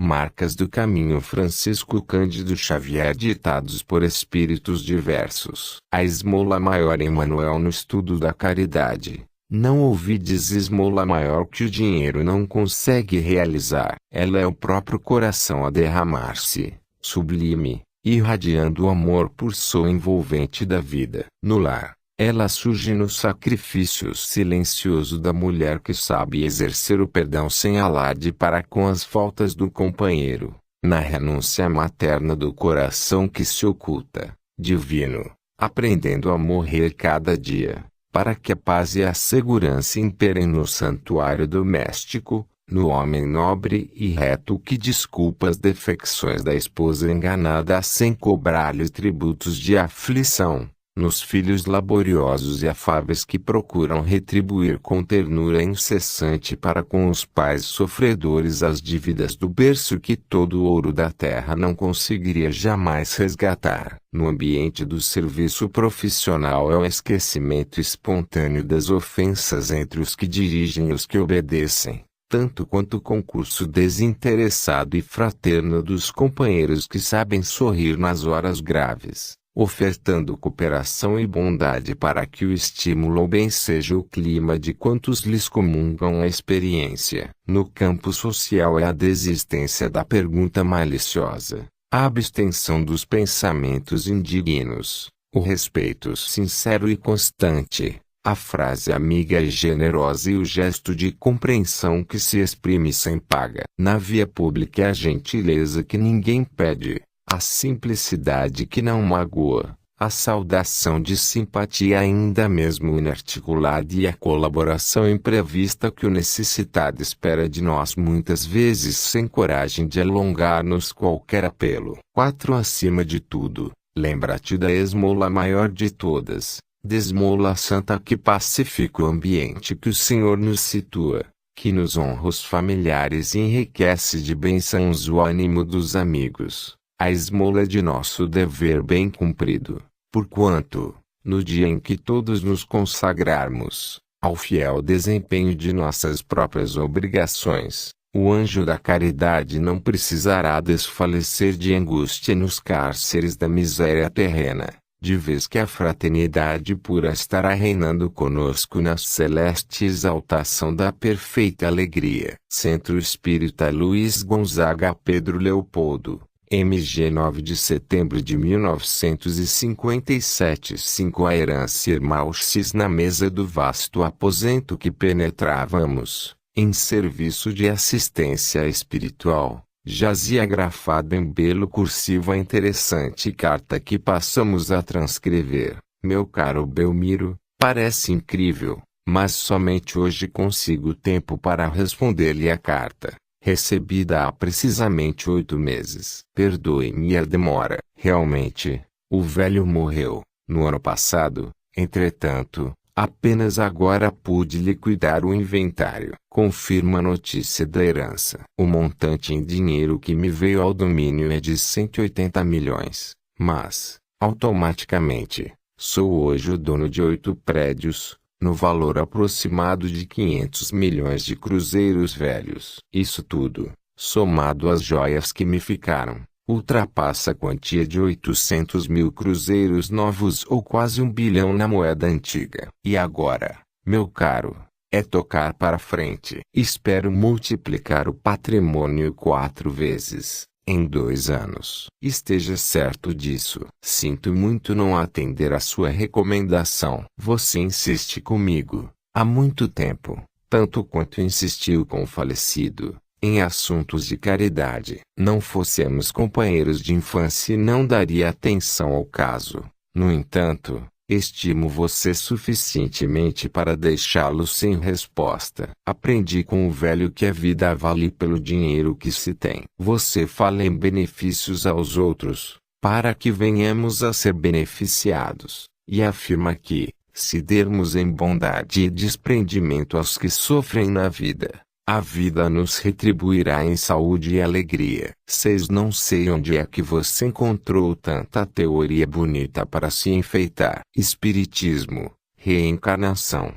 Marcas do caminho Francisco Cândido Xavier ditados por espíritos diversos. A esmola maior Emmanuel no estudo da caridade. Não ouvides esmola maior que o dinheiro não consegue realizar. Ela é o próprio coração a derramar-se, sublime, irradiando o amor por sua envolvente da vida. No lar, ela surge no sacrifício silencioso da mulher que sabe exercer o perdão sem alarde para com as faltas do companheiro, na renúncia materna do coração que se oculta, divino, aprendendo a morrer cada dia, para que a paz e a segurança imperem no santuário doméstico, no homem nobre e reto que desculpa as defecções da esposa enganada sem cobrar-lhe tributos de aflição, nos filhos laboriosos e afáveis que procuram retribuir com ternura incessante para com os pais sofredores as dívidas do berço que todo o ouro da terra não conseguiria jamais resgatar. No ambiente do serviço profissional é o esquecimento espontâneo das ofensas entre os que dirigem e os que obedecem, tanto quanto o concurso desinteressado e fraterno dos companheiros que sabem sorrir nas horas graves, ofertando cooperação e bondade para que o estímulo ao bem seja o clima de quantos lhes comungam a experiência. No campo social é a desistência da pergunta maliciosa, a abstenção dos pensamentos indignos, o respeito sincero e constante, a frase amiga e generosa e o gesto de compreensão que se exprime sem paga. Na via pública é a gentileza que ninguém pede, a simplicidade que não magoa, a saudação de simpatia ainda mesmo inarticulada e a colaboração imprevista que o necessitado espera de nós muitas vezes sem coragem de alongar-nos qualquer apelo. 4. Acima de tudo, lembra-te da esmola maior de todas, desmola santa que pacifica o ambiente que o Senhor nos situa, que nos honra os familiares e enriquece de bênçãos o ânimo dos amigos. A esmola de nosso dever bem cumprido, porquanto, no dia em que todos nos consagrarmos ao fiel desempenho de nossas próprias obrigações, o anjo da caridade não precisará desfalecer de angústia nos cárceres da miséria terrena, de vez que a fraternidade pura estará reinando conosco na celeste exaltação da perfeita alegria. Centro Espírita Luiz Gonzaga Pedro Leopoldo, MG 9 de setembro de 1957. 5. A herança irmãos na mesa do vasto aposento que penetrávamos, em serviço de assistência espiritual, jazia grafada em belo cursivo a interessante carta que passamos a transcrever. Meu caro Belmiro, parece incrível, mas somente hoje consigo tempo para responder-lhe a carta, recebida há precisamente 8 meses. Perdoe-me a demora. Realmente, o velho morreu, no ano passado. Entretanto, apenas agora pude liquidar o inventário. Confirma a notícia da herança. O montante em dinheiro que me veio ao domínio é de 180 milhões. Mas, automaticamente, sou hoje o dono de 8 prédios, no valor aproximado de 500 milhões de cruzeiros velhos. Isso tudo, somado às joias que me ficaram, ultrapassa a quantia de 800 mil cruzeiros novos ou quase 1 bilhão na moeda antiga. E agora, meu caro, é tocar para frente. Espero multiplicar o patrimônio 4 vezes, em 2 anos. Esteja certo disso. Sinto muito não atender a sua recomendação. Você insiste comigo, há muito tempo, tanto quanto insistiu com o falecido, em assuntos de caridade. Não fossemos companheiros de infância e não daria atenção ao caso. No entanto, estimo você suficientemente para deixá-lo sem resposta. Aprendi com o velho que a vida vale pelo dinheiro que se tem. Você fala em benefícios aos outros, para que venhamos a ser beneficiados, e afirma que, se dermos em bondade e desprendimento aos que sofrem na vida, a vida nos retribuirá em saúde e alegria. 6. Não sei onde é que você encontrou tanta teoria bonita para se enfeitar. Espiritismo, reencarnação.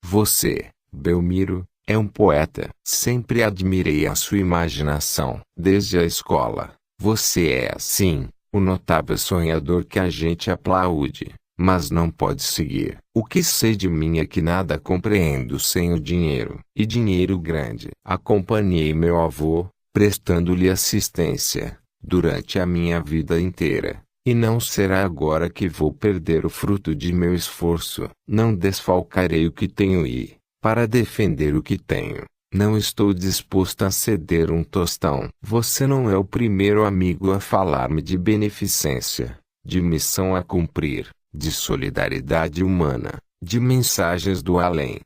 Você, Belmiro, É um poeta. Sempre admirei a sua imaginação. Desde a escola. Você é assim, o notável sonhador que a gente aplaude, mas não pode seguir. O que sei de mim é que nada compreendo sem o dinheiro. E dinheiro grande. Acompanhei meu avô, prestando-lhe assistência, durante a minha vida inteira. E não será agora que vou perder o fruto de meu esforço. Não desfalcarei o que tenho e, para defender o que tenho, não estou disposto a ceder um tostão. Você não é o primeiro amigo a falar-me de beneficência, de missão a cumprir, de solidariedade humana, de mensagens do além.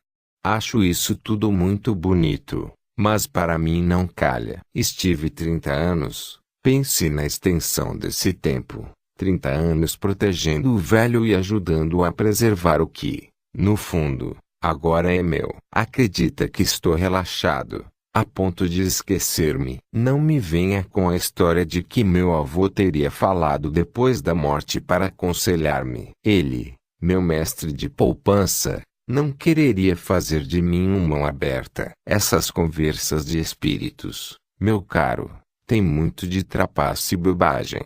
Acho isso tudo muito bonito, mas para mim não calha. Estive 30 anos, pense na extensão desse tempo. 30 anos protegendo o velho e ajudando-o a preservar o que, no fundo, agora é meu. Acredita que estou relaxado, a ponto de esquecer-me. Não me venha com a história de que meu avô teria falado depois da morte para aconselhar-me. Ele, meu mestre de poupança, não quereria fazer de mim um mão aberta. Essas conversas de espíritos, meu caro, tem muito de trapaça e bobagem.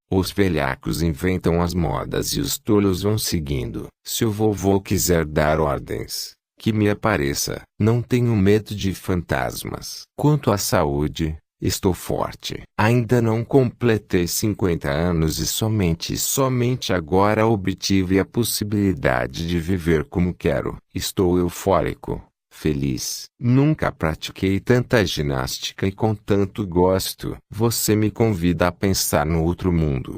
Os velhacos inventam as modas e os tolos vão seguindo. Se o vovô quiser dar ordens, que me apareça. Não tenho medo de fantasmas. Quanto à saúde, estou forte. Ainda não completei 50 anos e somente agora obtive a possibilidade de viver como quero. Estou eufórico, feliz. Nunca pratiquei tanta ginástica e com tanto gosto. Você me convida a pensar no outro mundo.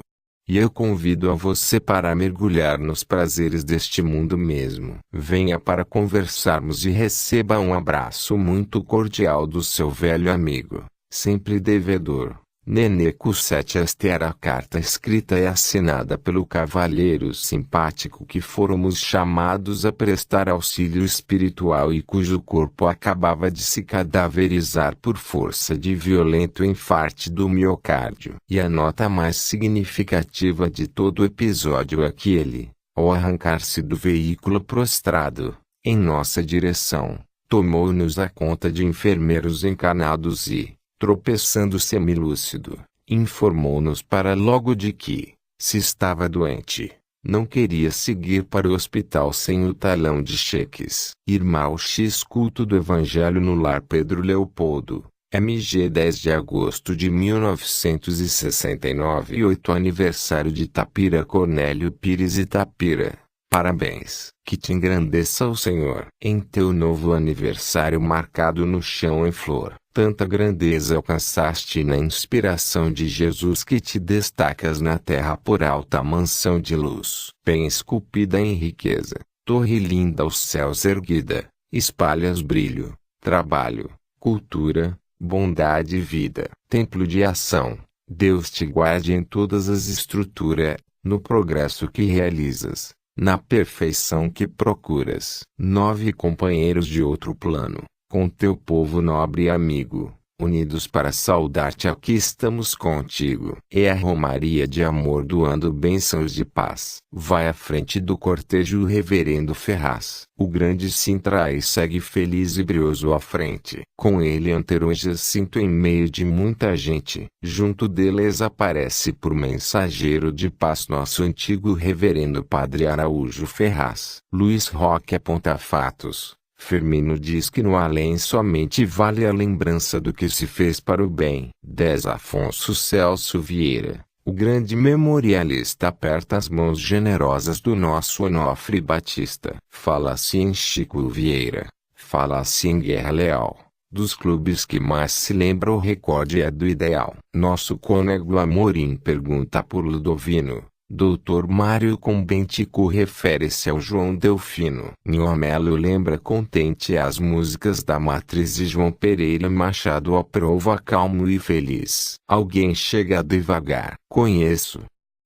E eu convido a você para mergulhar nos prazeres deste mundo mesmo. Venha para conversarmos e receba um abraço muito cordial do seu velho amigo, sempre devedor, Neneco 7. Esta era a carta escrita e assinada pelo cavalheiro simpático que fôramos chamados a prestar auxílio espiritual e cujo corpo acabava de se cadaverizar por força de violento enfarte do miocárdio. E a nota mais significativa de todo o episódio é que ele, ao arrancar-se do veículo prostrado, em nossa direção, tomou-nos a conta de enfermeiros encanados e, tropeçando semilúcido, informou-nos para logo de que, se estava doente, não queria seguir para o hospital sem o talão de cheques. Irmão X. Culto do Evangelho no Lar Pedro Leopoldo, MG 10 de agosto de 1969 e 8 aniversário de Tapira Cornélio Pires Itapira. Parabéns. Que te engrandeça o Senhor. Em teu novo aniversário marcado no chão em flor, tanta grandeza alcançaste na inspiração de Jesus que te destacas na terra por alta mansão de luz, bem esculpida em riqueza, torre linda aos céus erguida, espalhas brilho, trabalho, cultura, bondade e vida, templo de ação. Deus te guarde em todas as estruturas, no progresso que realizas, na perfeição que procuras. 9 companheiros de outro plano, com teu povo nobre e amigo, unidos para saudar-te, aqui estamos contigo. É a romaria de amor doando bênçãos de paz. Vai à frente do cortejo o reverendo Ferraz. O grande Sintra e segue feliz e brioso à frente. Com ele antero Jacinto em meio de muita gente. Junto deles aparece por mensageiro de paz nosso antigo reverendo Padre Araújo Ferraz. Luiz Roque aponta fatos. Firmino diz que no além somente vale a lembrança do que se fez para o bem. 10 Afonso Celso Vieira, o grande memorialista, aperta as mãos generosas do nosso Onofre Batista. Fala-se em Chico Vieira, fala-se em Guerra Leal. Dos clubes que mais se lembra o recorde é do Ideal. Nosso cônego Amorim pergunta por Ludovino. Dr. Mário Combentico refere-se ao João Delfino. Niomelo lembra contente as músicas da Matriz de João Pereira Machado. Aprova calmo e feliz. Alguém chega devagar. Conheço.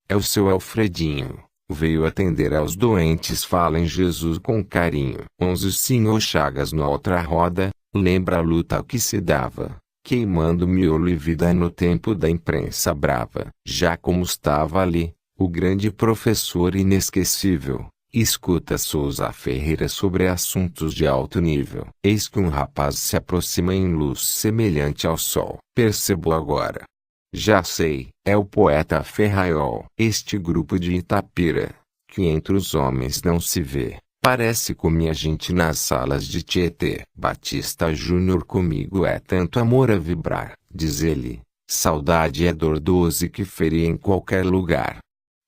É o seu Alfredinho. Veio atender aos doentes. Fala em Jesus com carinho. 11 Senhor Chagas na outra roda. Lembra a luta que se dava, queimando miolo e vida no tempo da imprensa brava. Já como estava ali, o grande professor inesquecível, Escuta Souza Ferreira sobre assuntos de alto nível. Eis que um rapaz se aproxima em luz semelhante ao sol. Percebo agora. Já sei, é o poeta Ferraiol. Este grupo de Itapira, que entre os homens não se vê, parece com minha gente nas salas de Tietê. Batista Júnior comigo é tanto amor a vibrar, diz ele. Saudade é dor doce que feria em qualquer lugar.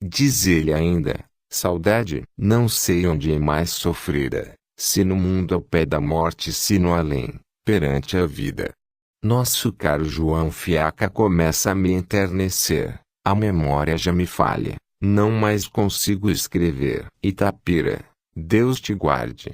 Diz ele ainda. Saudade, não sei onde é mais sofrida, se no mundo ao pé da morte, se no além, perante a vida. Nosso caro João Fiaca começa a me enternecer, a memória já me falha, não mais consigo escrever. Itapira, Deus te guarde.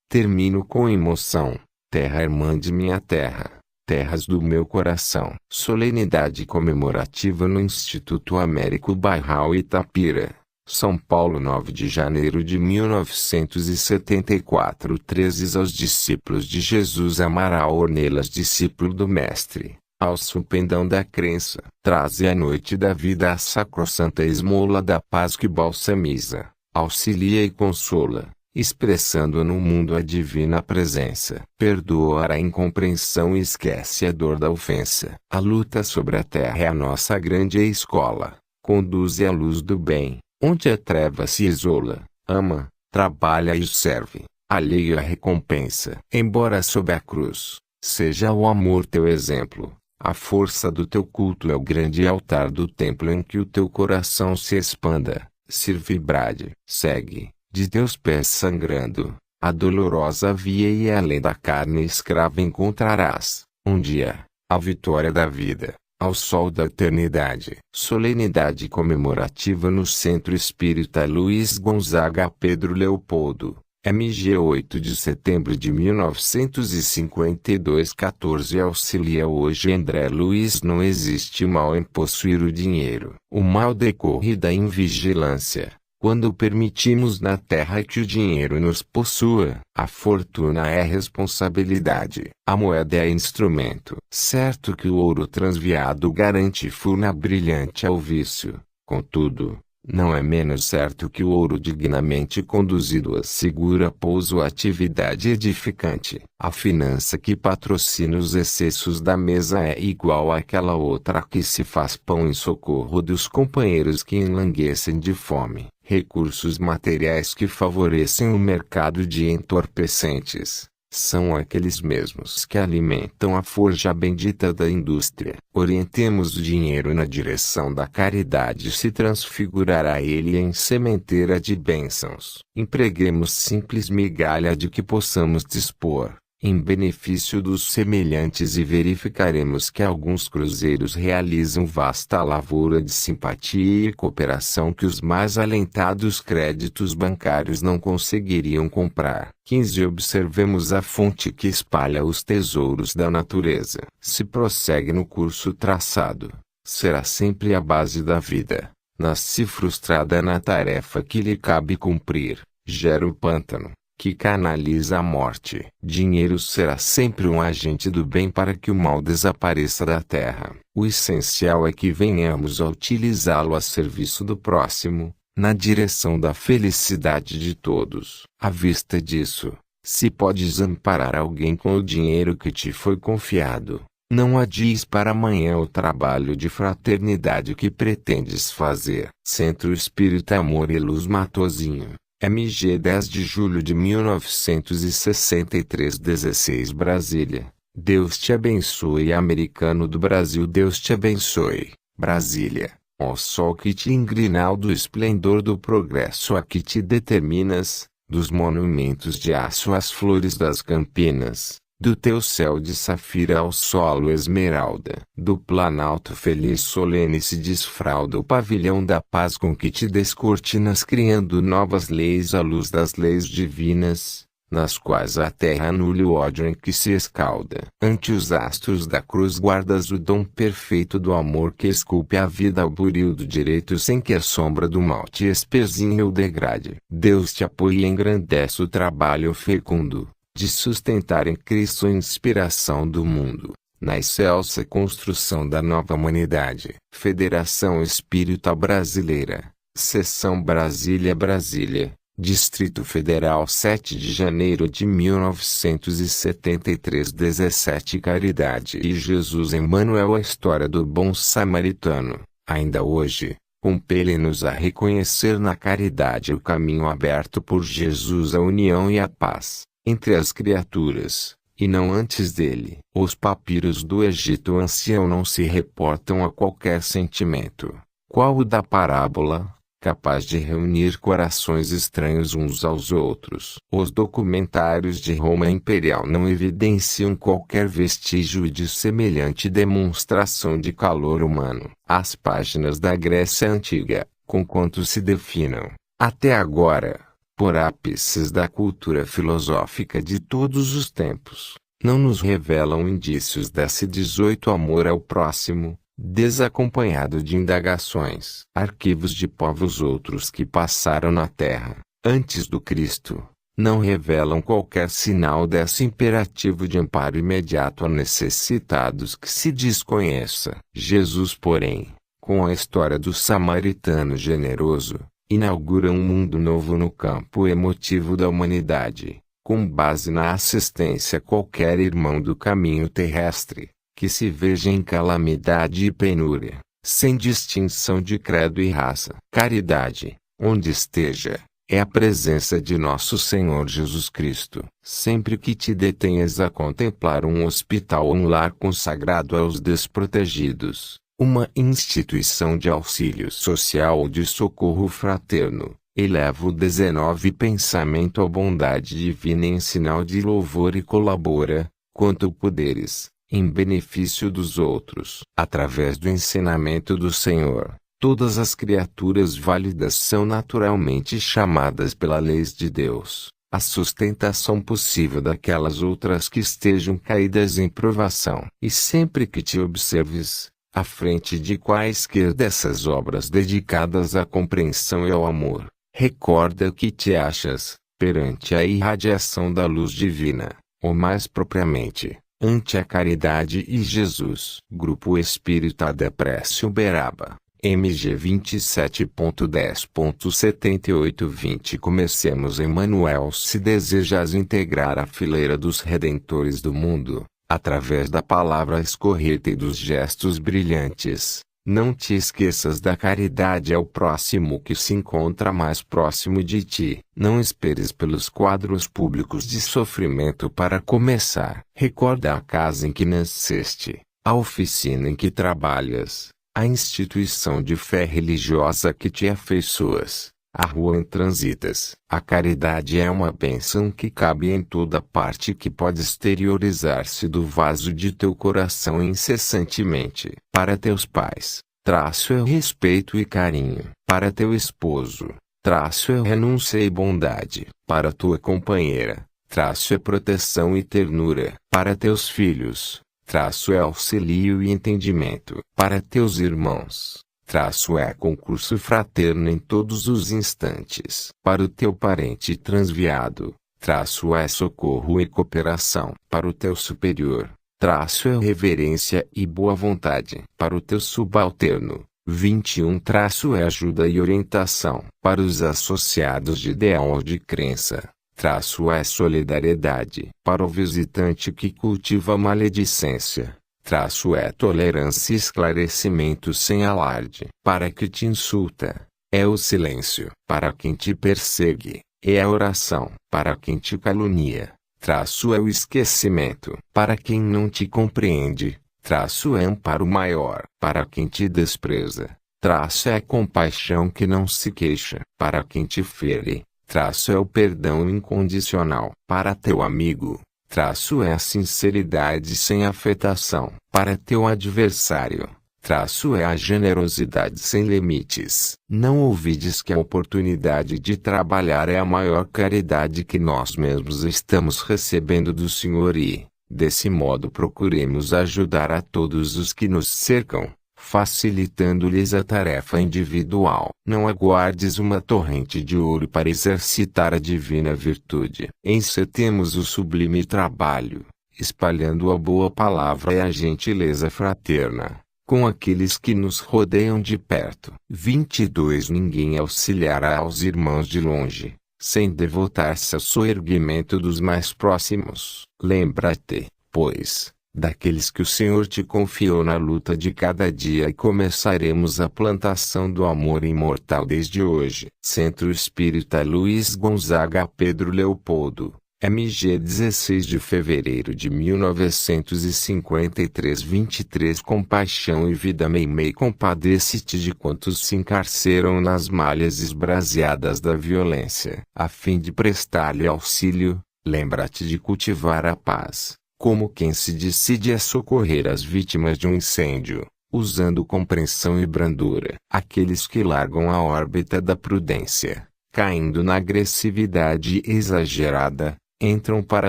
Termino com emoção, terra irmã de minha terra, terras do meu coração. Solenidade comemorativa no Instituto Américo Bairral Itapira. São Paulo, 9 de janeiro de 1974. 13 aos discípulos de Jesus Amaral Ornelas, discípulo do Mestre, ao supendão da crença, traze a noite da vida a sacrossanta esmola da paz que balsamiza, auxilia e consola, expressando no mundo a divina presença. Perdoa a incompreensão e esquece a dor da ofensa. A luta sobre a terra é a nossa grande escola, conduze à luz do bem. Onde a treva se isola, ama, trabalha e serve, alheio à recompensa. Embora sob a cruz, seja o amor teu exemplo, a força do teu culto é o grande altar do templo em que o teu coração se expanda, sirve e brade. Segue, de teus pés sangrando, a dolorosa via e além da carne escrava encontrarás, um dia, a vitória da vida. Ao sol da eternidade. Solenidade comemorativa no Centro Espírita Luiz Gonzaga Pedro Leopoldo, MG 8 de setembro de 1952. 14 Auxilia hoje André Luiz. Não existe mal em possuir o dinheiro. O mal decorre da invigilância. Quando permitimos na terra que o dinheiro nos possua, a fortuna é responsabilidade, a moeda é instrumento. Certo que o ouro transviado garante furna brilhante ao vício, contudo, não é menos certo que o ouro dignamente conduzido assegura pouso à atividade edificante. A finança que patrocina os excessos da mesa é igual àquela outra que se faz pão em socorro dos companheiros que enlanguecem de fome. Recursos materiais que favorecem o mercado de entorpecentes são aqueles mesmos que alimentam a forja bendita da indústria. Orientemos o dinheiro na direção da caridade, se transfigurará ele em sementeira de bênçãos. Empreguemos simples migalha de que possamos dispor, em benefício dos semelhantes, e verificaremos que alguns cruzeiros realizam vasta lavoura de simpatia e cooperação que os mais alentados créditos bancários não conseguiriam comprar. 15 Observemos a fonte que espalha os tesouros da natureza. Se prossegue no curso traçado, será sempre a base da vida. Nasce frustrada na tarefa que lhe cabe cumprir, gera o pântano que canaliza a morte. Dinheiro será sempre um agente do bem para que o mal desapareça da terra. O essencial é que venhamos a utilizá-lo a serviço do próximo, na direção da felicidade de todos. À vista disso, se podes amparar alguém com o dinheiro que te foi confiado, não adies para amanhã o trabalho de fraternidade que pretendes fazer. Centro Espírita Amor e Luz, Matozinho, MG 10 de julho de 1963. 16 Brasília. Deus te abençoe. Americano do Brasil. Deus te abençoe. Brasília. Ó sol que te ingrinal do esplendor do progresso a que te determinas, dos monumentos de aço às flores das campinas, do teu céu de safira ao solo esmeralda, do planalto feliz solene se desfralda o pavilhão da paz com que te descortinas, criando novas leis à luz das leis divinas, nas quais a terra anule o ódio em que se escalda. Ante os astros da cruz guardas o dom perfeito do amor que esculpe a vida ao buril do direito sem que a sombra do mal te espezinhe ou degrade. Deus te apoie e engrandece o trabalho fecundo de sustentar em Cristo a inspiração do mundo, na excelsa construção da nova humanidade. Federação Espírita Brasileira, Seção Brasília. Brasília, Distrito Federal, 7 de janeiro de 1973. 17 Caridade e Jesus Emmanuel. A história do bom samaritano, ainda hoje, compele-nos a reconhecer na caridade o caminho aberto por Jesus à união e à paz entre as criaturas, e não antes dele. Os papiros do Egito ancião não se reportam a qualquer sentimento, qual o da parábola, capaz de reunir corações estranhos uns aos outros. Os documentários de Roma Imperial não evidenciam qualquer vestígio de semelhante demonstração de calor humano. As páginas da Grécia Antiga, conquanto se definam, até agora, por ápices da cultura filosófica de todos os tempos, não nos revelam indícios desse 18 amor ao próximo, desacompanhado de indagações. Arquivos de povos outros que passaram na Terra, antes do Cristo, não revelam qualquer sinal desse imperativo de amparo imediato a necessitados que se desconheça. Jesus, porém, com a história do samaritano generoso, inaugura um mundo novo no campo emotivo da humanidade, com base na assistência a qualquer irmão do caminho terrestre, que se veja em calamidade e penúria, sem distinção de credo e raça. Caridade, onde esteja, é a presença de nosso Senhor Jesus Cristo. Sempre que te detenhas a contemplar um hospital ou um lar consagrado aos desprotegidos, uma instituição de auxílio social ou de socorro fraterno, eleva o 19 pensamento à bondade divina em sinal de louvor e colabora, quanto puderes, em benefício dos outros. Através do ensinamento do Senhor, todas as criaturas válidas são naturalmente chamadas pela lei de Deus, a sustentação possível daquelas outras que estejam caídas em provação. E sempre que te observes, à frente de quaisquer dessas obras dedicadas à compreensão e ao amor, recorda que te achas, perante a irradiação da luz divina, ou mais propriamente, ante a caridade e Jesus. Grupo Espírita da Prece Uberaba, MG 27.10.7820. Comecemos. Emmanuel. Se desejas integrar a fileira dos redentores do mundo, através da palavra escorreta e dos gestos brilhantes, não te esqueças da caridade ao próximo que se encontra mais próximo de ti. Não esperes pelos quadros públicos de sofrimento para começar. Recorda a casa em que nasceste, a oficina em que trabalhas, a instituição de fé religiosa que te afeiçoas, a rua em transitas. A caridade é uma bênção que cabe em toda parte, que pode exteriorizar-se do vaso de teu coração incessantemente. Para teus pais, traço é respeito e carinho. Para teu esposo, traço é renúncia e bondade. Para tua companheira, traço é proteção e ternura. Para teus filhos, traço é auxílio e entendimento. Para teus irmãos, traço é concurso fraterno em todos os instantes. Para o teu parente transviado, traço é socorro e cooperação. Para o teu superior, traço é reverência e boa vontade. Para o teu subalterno, 21 traço é ajuda e orientação. Para os associados de ideal ou de crença, traço é solidariedade. Para o visitante que cultiva maledicência, traço é tolerância e esclarecimento sem alarde. Para quem te insulta, é o silêncio. Para quem te persegue, é a oração. Para quem te calunia, traço é o esquecimento. Para quem não te compreende, traço é amparo maior. Para quem te despreza, traço é compaixão que não se queixa. Para quem te fere, traço é o perdão incondicional. Para teu amigo, traço é a sinceridade sem afetação. Para teu adversário, traço é a generosidade sem limites. Não ouvides que a oportunidade de trabalhar é a maior caridade que nós mesmos estamos recebendo do Senhor e, desse modo, procuremos ajudar a todos os que nos cercam, facilitando-lhes a tarefa individual. Não aguardes uma torrente de ouro para exercitar a divina virtude. Encetemos o sublime trabalho, espalhando a boa palavra e a gentileza fraterna, com aqueles que nos rodeiam de perto. 22. Ninguém auxiliará aos irmãos de longe, sem devotar-se ao soerguimento dos mais próximos. Lembra-te, pois, daqueles que o Senhor te confiou na luta de cada dia, e começaremos a plantação do amor imortal desde hoje. Centro Espírita Luiz Gonzaga Pedro Leopoldo, MG 16 de fevereiro de 1953 23 Compaixão e vida Meimei, compadece-te de quantos se encarceram nas malhas esbraseadas da violência. A fim de prestar-lhe auxílio, lembra-te de cultivar a paz, como quem se decide a socorrer as vítimas de um incêndio, usando compreensão e brandura. Aqueles que largam a órbita da prudência, caindo na agressividade exagerada, entram para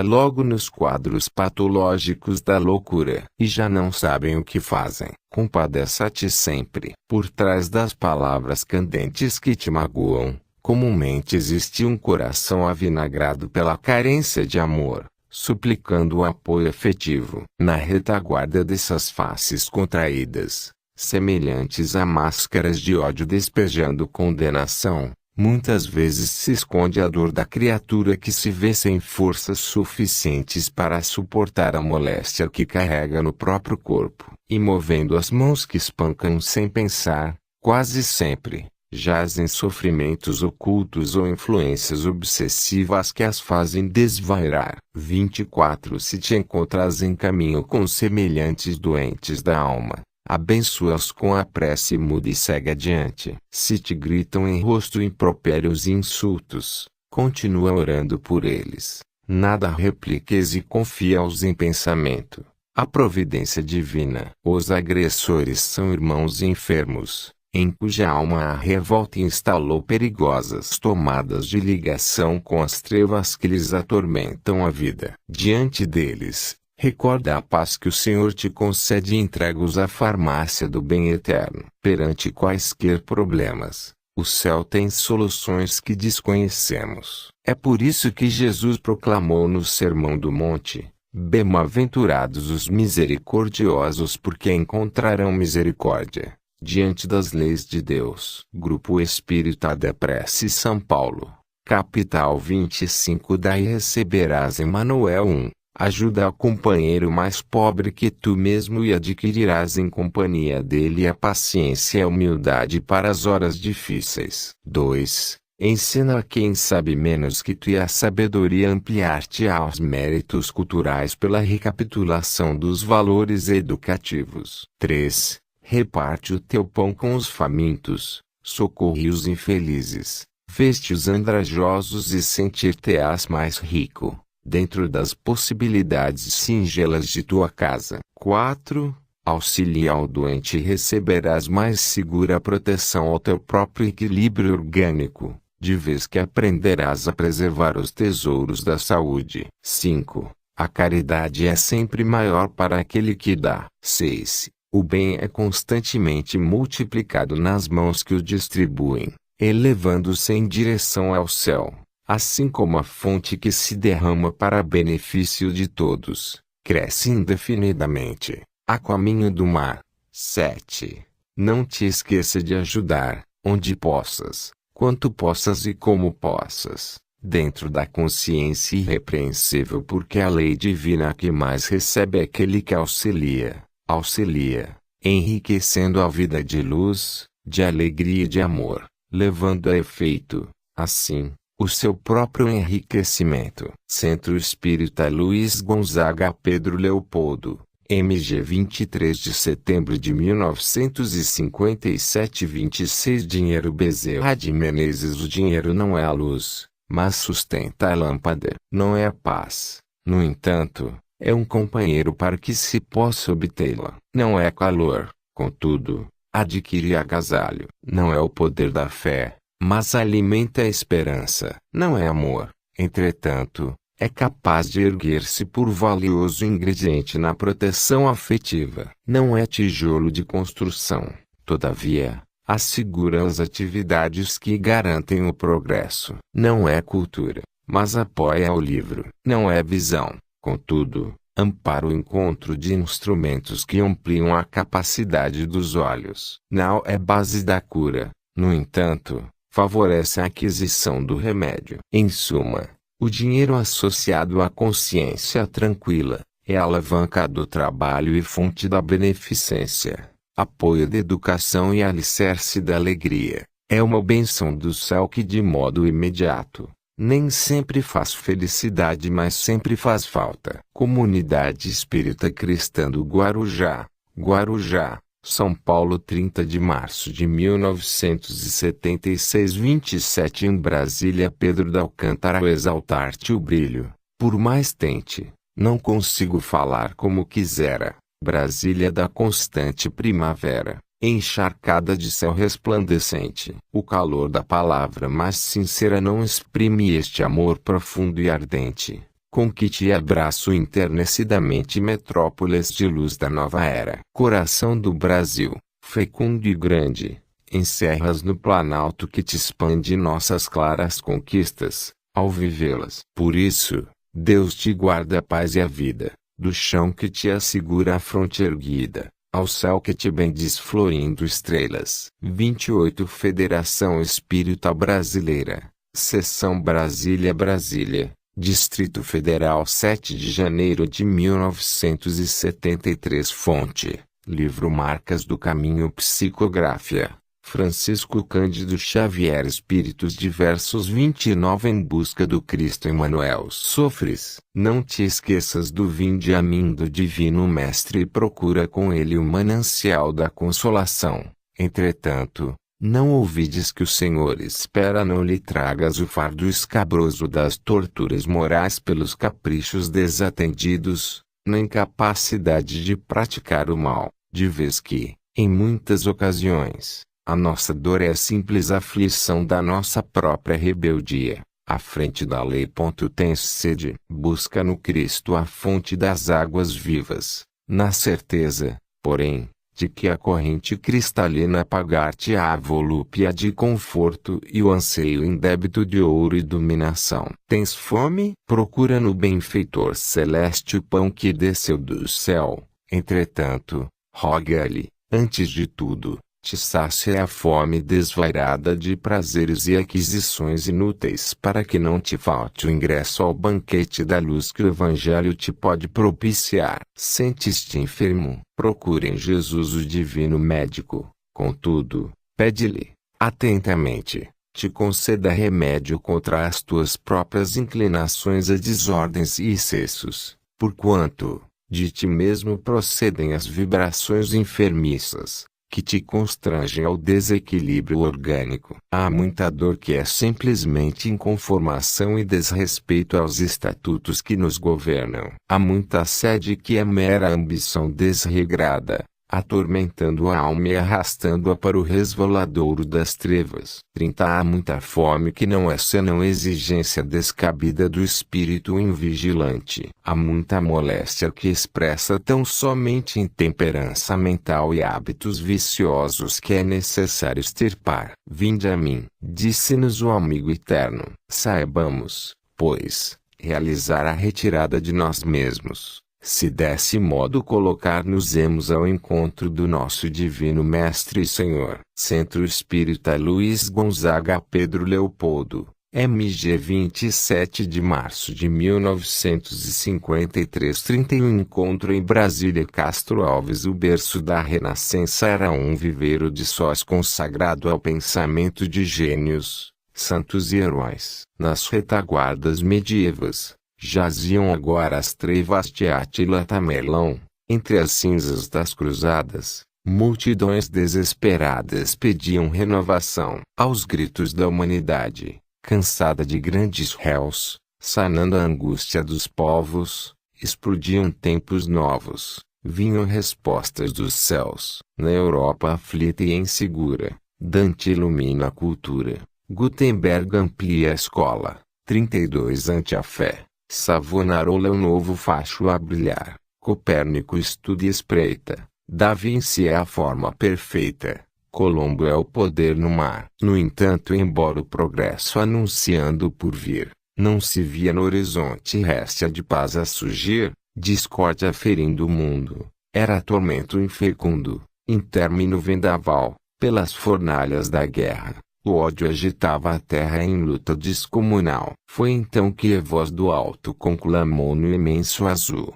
logo nos quadros patológicos da loucura e já não sabem o que fazem. Compadeça-te sempre. Por trás das palavras candentes que te magoam, comumente existe um coração avinagrado pela carência de amor, suplicando o apoio efetivo. Na retaguarda dessas faces contraídas, semelhantes a máscaras de ódio despejando condenação, muitas vezes se esconde a dor da criatura que se vê sem forças suficientes para suportar a moléstia que carrega no próprio corpo. E movendo as mãos que espancam sem pensar, quase sempre, jazem sofrimentos ocultos ou influências obsessivas que as fazem desvairar. 24 Se te encontras em caminho com semelhantes doentes da alma, abençoa-os com a prece muda e segue adiante. Se te gritam em rosto impropérios e insultos, continua orando por eles. Nada repliques e confia-os em pensamento. A providência divina. Os agressores são irmãos enfermos, em cuja alma a revolta instalou perigosas tomadas de ligação com as trevas que lhes atormentam a vida. Diante deles, recorda a paz que o Senhor te concede e entrega-os à farmácia do bem eterno. Perante quaisquer problemas, o céu tem soluções que desconhecemos. É por isso que Jesus proclamou no Sermão do Monte: bem-aventurados os misericordiosos, porque encontrarão misericórdia diante das leis de Deus. Grupo Espírita da Prece São Paulo, capital 25. Daí receberás Emmanuel 1. Ajuda ao companheiro mais pobre que tu mesmo e adquirirás em companhia dele a paciência e a humildade para as horas difíceis. 2. Ensina a quem sabe menos que tu e a sabedoria ampliar-te aos méritos culturais pela recapitulação dos valores educativos. 3. Reparte o teu pão com os famintos, socorre os infelizes, veste os andrajosos e sentir-te-ás mais rico, dentro das possibilidades singelas de tua casa. 4. Auxilia ao doente e receberás mais segura proteção ao teu próprio equilíbrio orgânico, de vez que aprenderás a preservar os tesouros da saúde. 5. A caridade é sempre maior para aquele que dá. 6. O bem é constantemente multiplicado nas mãos que o distribuem, elevando-se em direção ao céu, assim como a fonte que se derrama para benefício de todos, cresce indefinidamente, a caminho do mar. 7. Não te esqueça de ajudar, onde possas, quanto possas e como possas, dentro da consciência irrepreensível, porque a lei divina que mais recebe é aquele que auxilia, enriquecendo a vida de luz, de alegria e de amor, levando a efeito, assim, o seu próprio enriquecimento. Centro Espírita Luiz Gonzaga Pedro Leopoldo, MG 23 de setembro de 1957 26 Dinheiro Bezerra de Menezes. O dinheiro não é a luz, mas sustenta a lâmpada. Não é a paz, no entanto, é um companheiro para que se possa obtê-la. Não é calor, contudo, adquire agasalho. Não é o poder da fé, mas alimenta a esperança. Não é amor, entretanto, é capaz de erguer-se por valioso ingrediente na proteção afetiva. Não é tijolo de construção, todavia, assegura as atividades que garantem o progresso. Não é cultura, mas apoia o livro. Não é visão, contudo, ampara o encontro de instrumentos que ampliam a capacidade dos olhos. Não é base da cura, no entanto, favorece a aquisição do remédio. Em suma, o dinheiro associado à consciência tranquila é a alavanca do trabalho e fonte da beneficência, apoio da educação e alicerce da alegria. É uma bênção do céu que de modo imediato nem sempre faz felicidade, mas sempre faz falta. Comunidade Espírita Cristã do Guarujá, Guarujá, São Paulo, 30 de março de 1976. 27 Em Brasília, Pedro da Alcântara. Ao exaltar-te o brilho, por mais tente, não consigo falar como quisera. Brasília da constante primavera, encharcada de céu resplandecente. O calor da palavra mais sincera não exprime este amor profundo e ardente, com que te abraço enternecidamente. Metrópoles de luz da nova era. Coração do Brasil, fecundo e grande, encerras no planalto que te expande nossas claras conquistas, ao vivê-las. Por isso, Deus te guarda a paz e a vida, do chão que te assegura a fronte erguida, ao céu que te bendiz florindo estrelas. 28 Federação Espírita Brasileira, Seção Brasília, Brasília, Distrito Federal, 7 de janeiro de 1973. Fonte: livro Marcas do Caminho, psicografia Francisco Cândido Xavier. Espíritos diversos. 29 Em busca do Cristo Emmanuel. Sofres, não te esqueças do vinde a mim do Divino Mestre e procura com ele o manancial da consolação. Entretanto, não ouvides que o Senhor espera, não lhe tragas o fardo escabroso das torturas morais pelos caprichos desatendidos, na incapacidade de praticar o mal, de vez que, em muitas ocasiões, a nossa dor é a simples aflição da nossa própria rebeldia. À frente da lei. Tens sede, busca no Cristo a fonte das águas vivas, na certeza, porém, de que a corrente cristalina apagar-te-á a volúpia de conforto e o anseio indébito de ouro e dominação. Tens fome? Procura no benfeitor celeste o pão que desceu do céu. Entretanto, roga-lhe, antes de tudo, te sacia a fome desvairada de prazeres e aquisições inúteis, para que não te falte o ingresso ao banquete da luz que o Evangelho te pode propiciar. Sentes-te enfermo? Procura em Jesus o divino médico. Contudo, pede-lhe, atentamente, te conceda remédio contra as tuas próprias inclinações a desordens e excessos, porquanto, de ti mesmo procedem as vibrações enfermiças, que te constrangem ao desequilíbrio orgânico. Há muita dor que é simplesmente inconformação e desrespeito aos estatutos que nos governam. Há muita sede que é mera ambição desregrada, atormentando a alma e arrastando-a para o resvaladouro das trevas. 30 Há muita fome que não é senão exigência descabida do espírito invigilante. Há muita moléstia que expressa tão somente intemperança mental e hábitos viciosos que é necessário extirpar. Vinde a mim, disse-nos o amigo eterno. Saibamos, pois, realizar a retirada de nós mesmos, se desse modo colocar-nos-emos ao encontro do nosso Divino Mestre e Senhor. Centro Espírita Luiz Gonzaga. Pedro Leopoldo, MG. 27 de março de 1953. 31 Encontro em Brasília. Castro Alves. O berço da Renascença era um viveiro de sós consagrado ao pensamento de gênios, santos e heróis. Nas retaguardas medievas jaziam agora as trevas de Átila Tamerlão. Entre as cinzas das cruzadas, multidões desesperadas pediam renovação. Aos gritos da humanidade, cansada de grandes réus, sanando a angústia dos povos, explodiam tempos novos, vinham respostas dos céus. Na Europa aflita e insegura, Dante ilumina a cultura, Gutenberg amplia a escola, 32 ante a fé. Savonarola é o novo facho a brilhar, Copérnico estuda e espreita, Da Vinci é a forma perfeita, Colombo é o poder no mar. No entanto, embora o progresso anunciando por vir, não se via no horizonte réstia de paz a surgir, discórdia ferindo o mundo, era tormento infecundo, intermino vendaval, pelas fornalhas da guerra, O ódio agitava a terra em luta descomunal. Foi então que a voz do alto conclamou no imenso azul.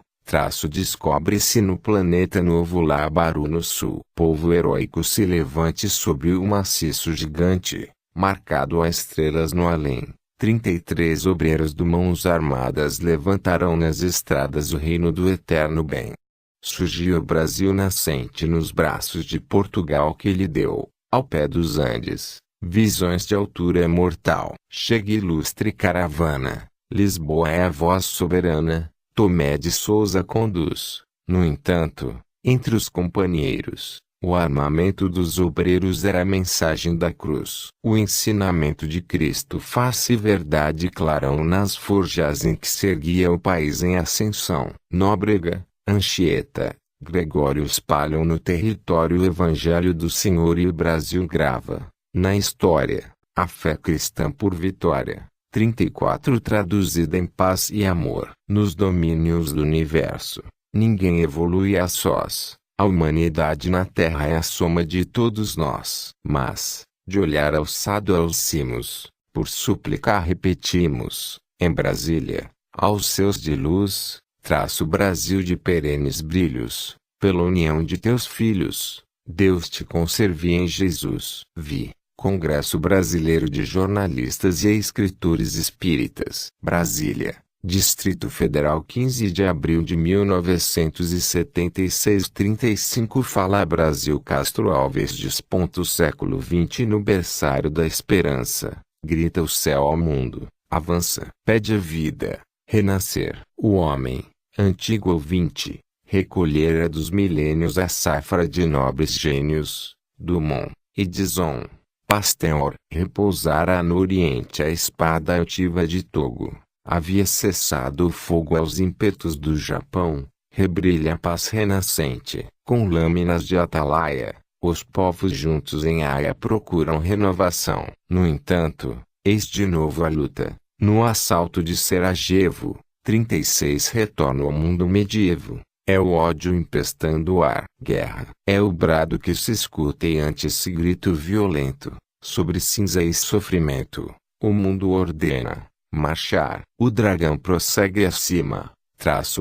Descobre-se no planeta novo Labaru no sul. Povo heróico se levante sobre o maciço gigante, marcado a estrelas no além. 33 obreiros de mãos armadas levantarão nas estradas o reino do eterno bem. Surgiu o Brasil nascente nos braços de Portugal que lhe deu, ao pé dos Andes, visões de altura mortal. Chega ilustre caravana, Lisboa é a voz soberana, Tomé de Sousa conduz. No entanto, entre os companheiros, o armamento dos obreiros era a mensagem da cruz. O ensinamento de Cristo faz-se verdade clarão nas forjas em que se erguia o país em ascensão. Nóbrega, Anchieta, Gregório espalham no território o evangelho do Senhor e o Brasil grava, na história, a fé cristã por vitória. 34 Traduzida em paz e amor. Nos domínios do universo, ninguém evolui a sós. A humanidade na Terra é a soma de todos nós. Mas, de olhar alçado aos cimos, por súplica repetimos, em Brasília, aos seus de luz, traço Brasil de perenes brilhos, pela união de teus filhos, Deus te conserve em Jesus. Congresso Brasileiro de Jornalistas e Escritores Espíritas. Brasília, Distrito Federal 15 de abril de 1976 35 Fala Brasil Castro Alves diz. Século XX no berçário da esperança, grita o céu ao mundo, avança, pede a vida, renascer. O homem, antigo ouvinte, recolhera dos milênios a safra de nobres gênios, Dumont, Edison, Pasteur. Repousara no Oriente a espada altiva de Togo. Havia cessado o fogo aos ímpetos do Japão. Rebrilha a paz renascente. Com lâminas de atalaia, os povos juntos em Haia procuram renovação. No entanto, eis de novo a luta. No assalto de Sarajevo, 36 retorna ao mundo medievo. É o ódio empestando o ar. Guerra. É o brado que se escuta e ante esse grito violento, sobre cinza e sofrimento, o mundo ordena marchar. O dragão prossegue acima.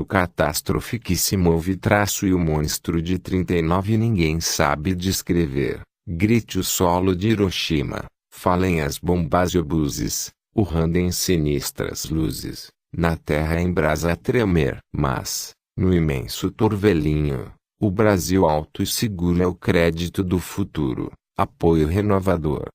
Catástrofe que se move. E o monstro de 39 ninguém sabe descrever. Grite o solo de Hiroshima. Falem as bombas e obuses, urrando em sinistras luzes. Na terra em brasa a tremer. Mas, no imenso torvelinho, o Brasil alto e seguro é o crédito do futuro. Apoio renovador.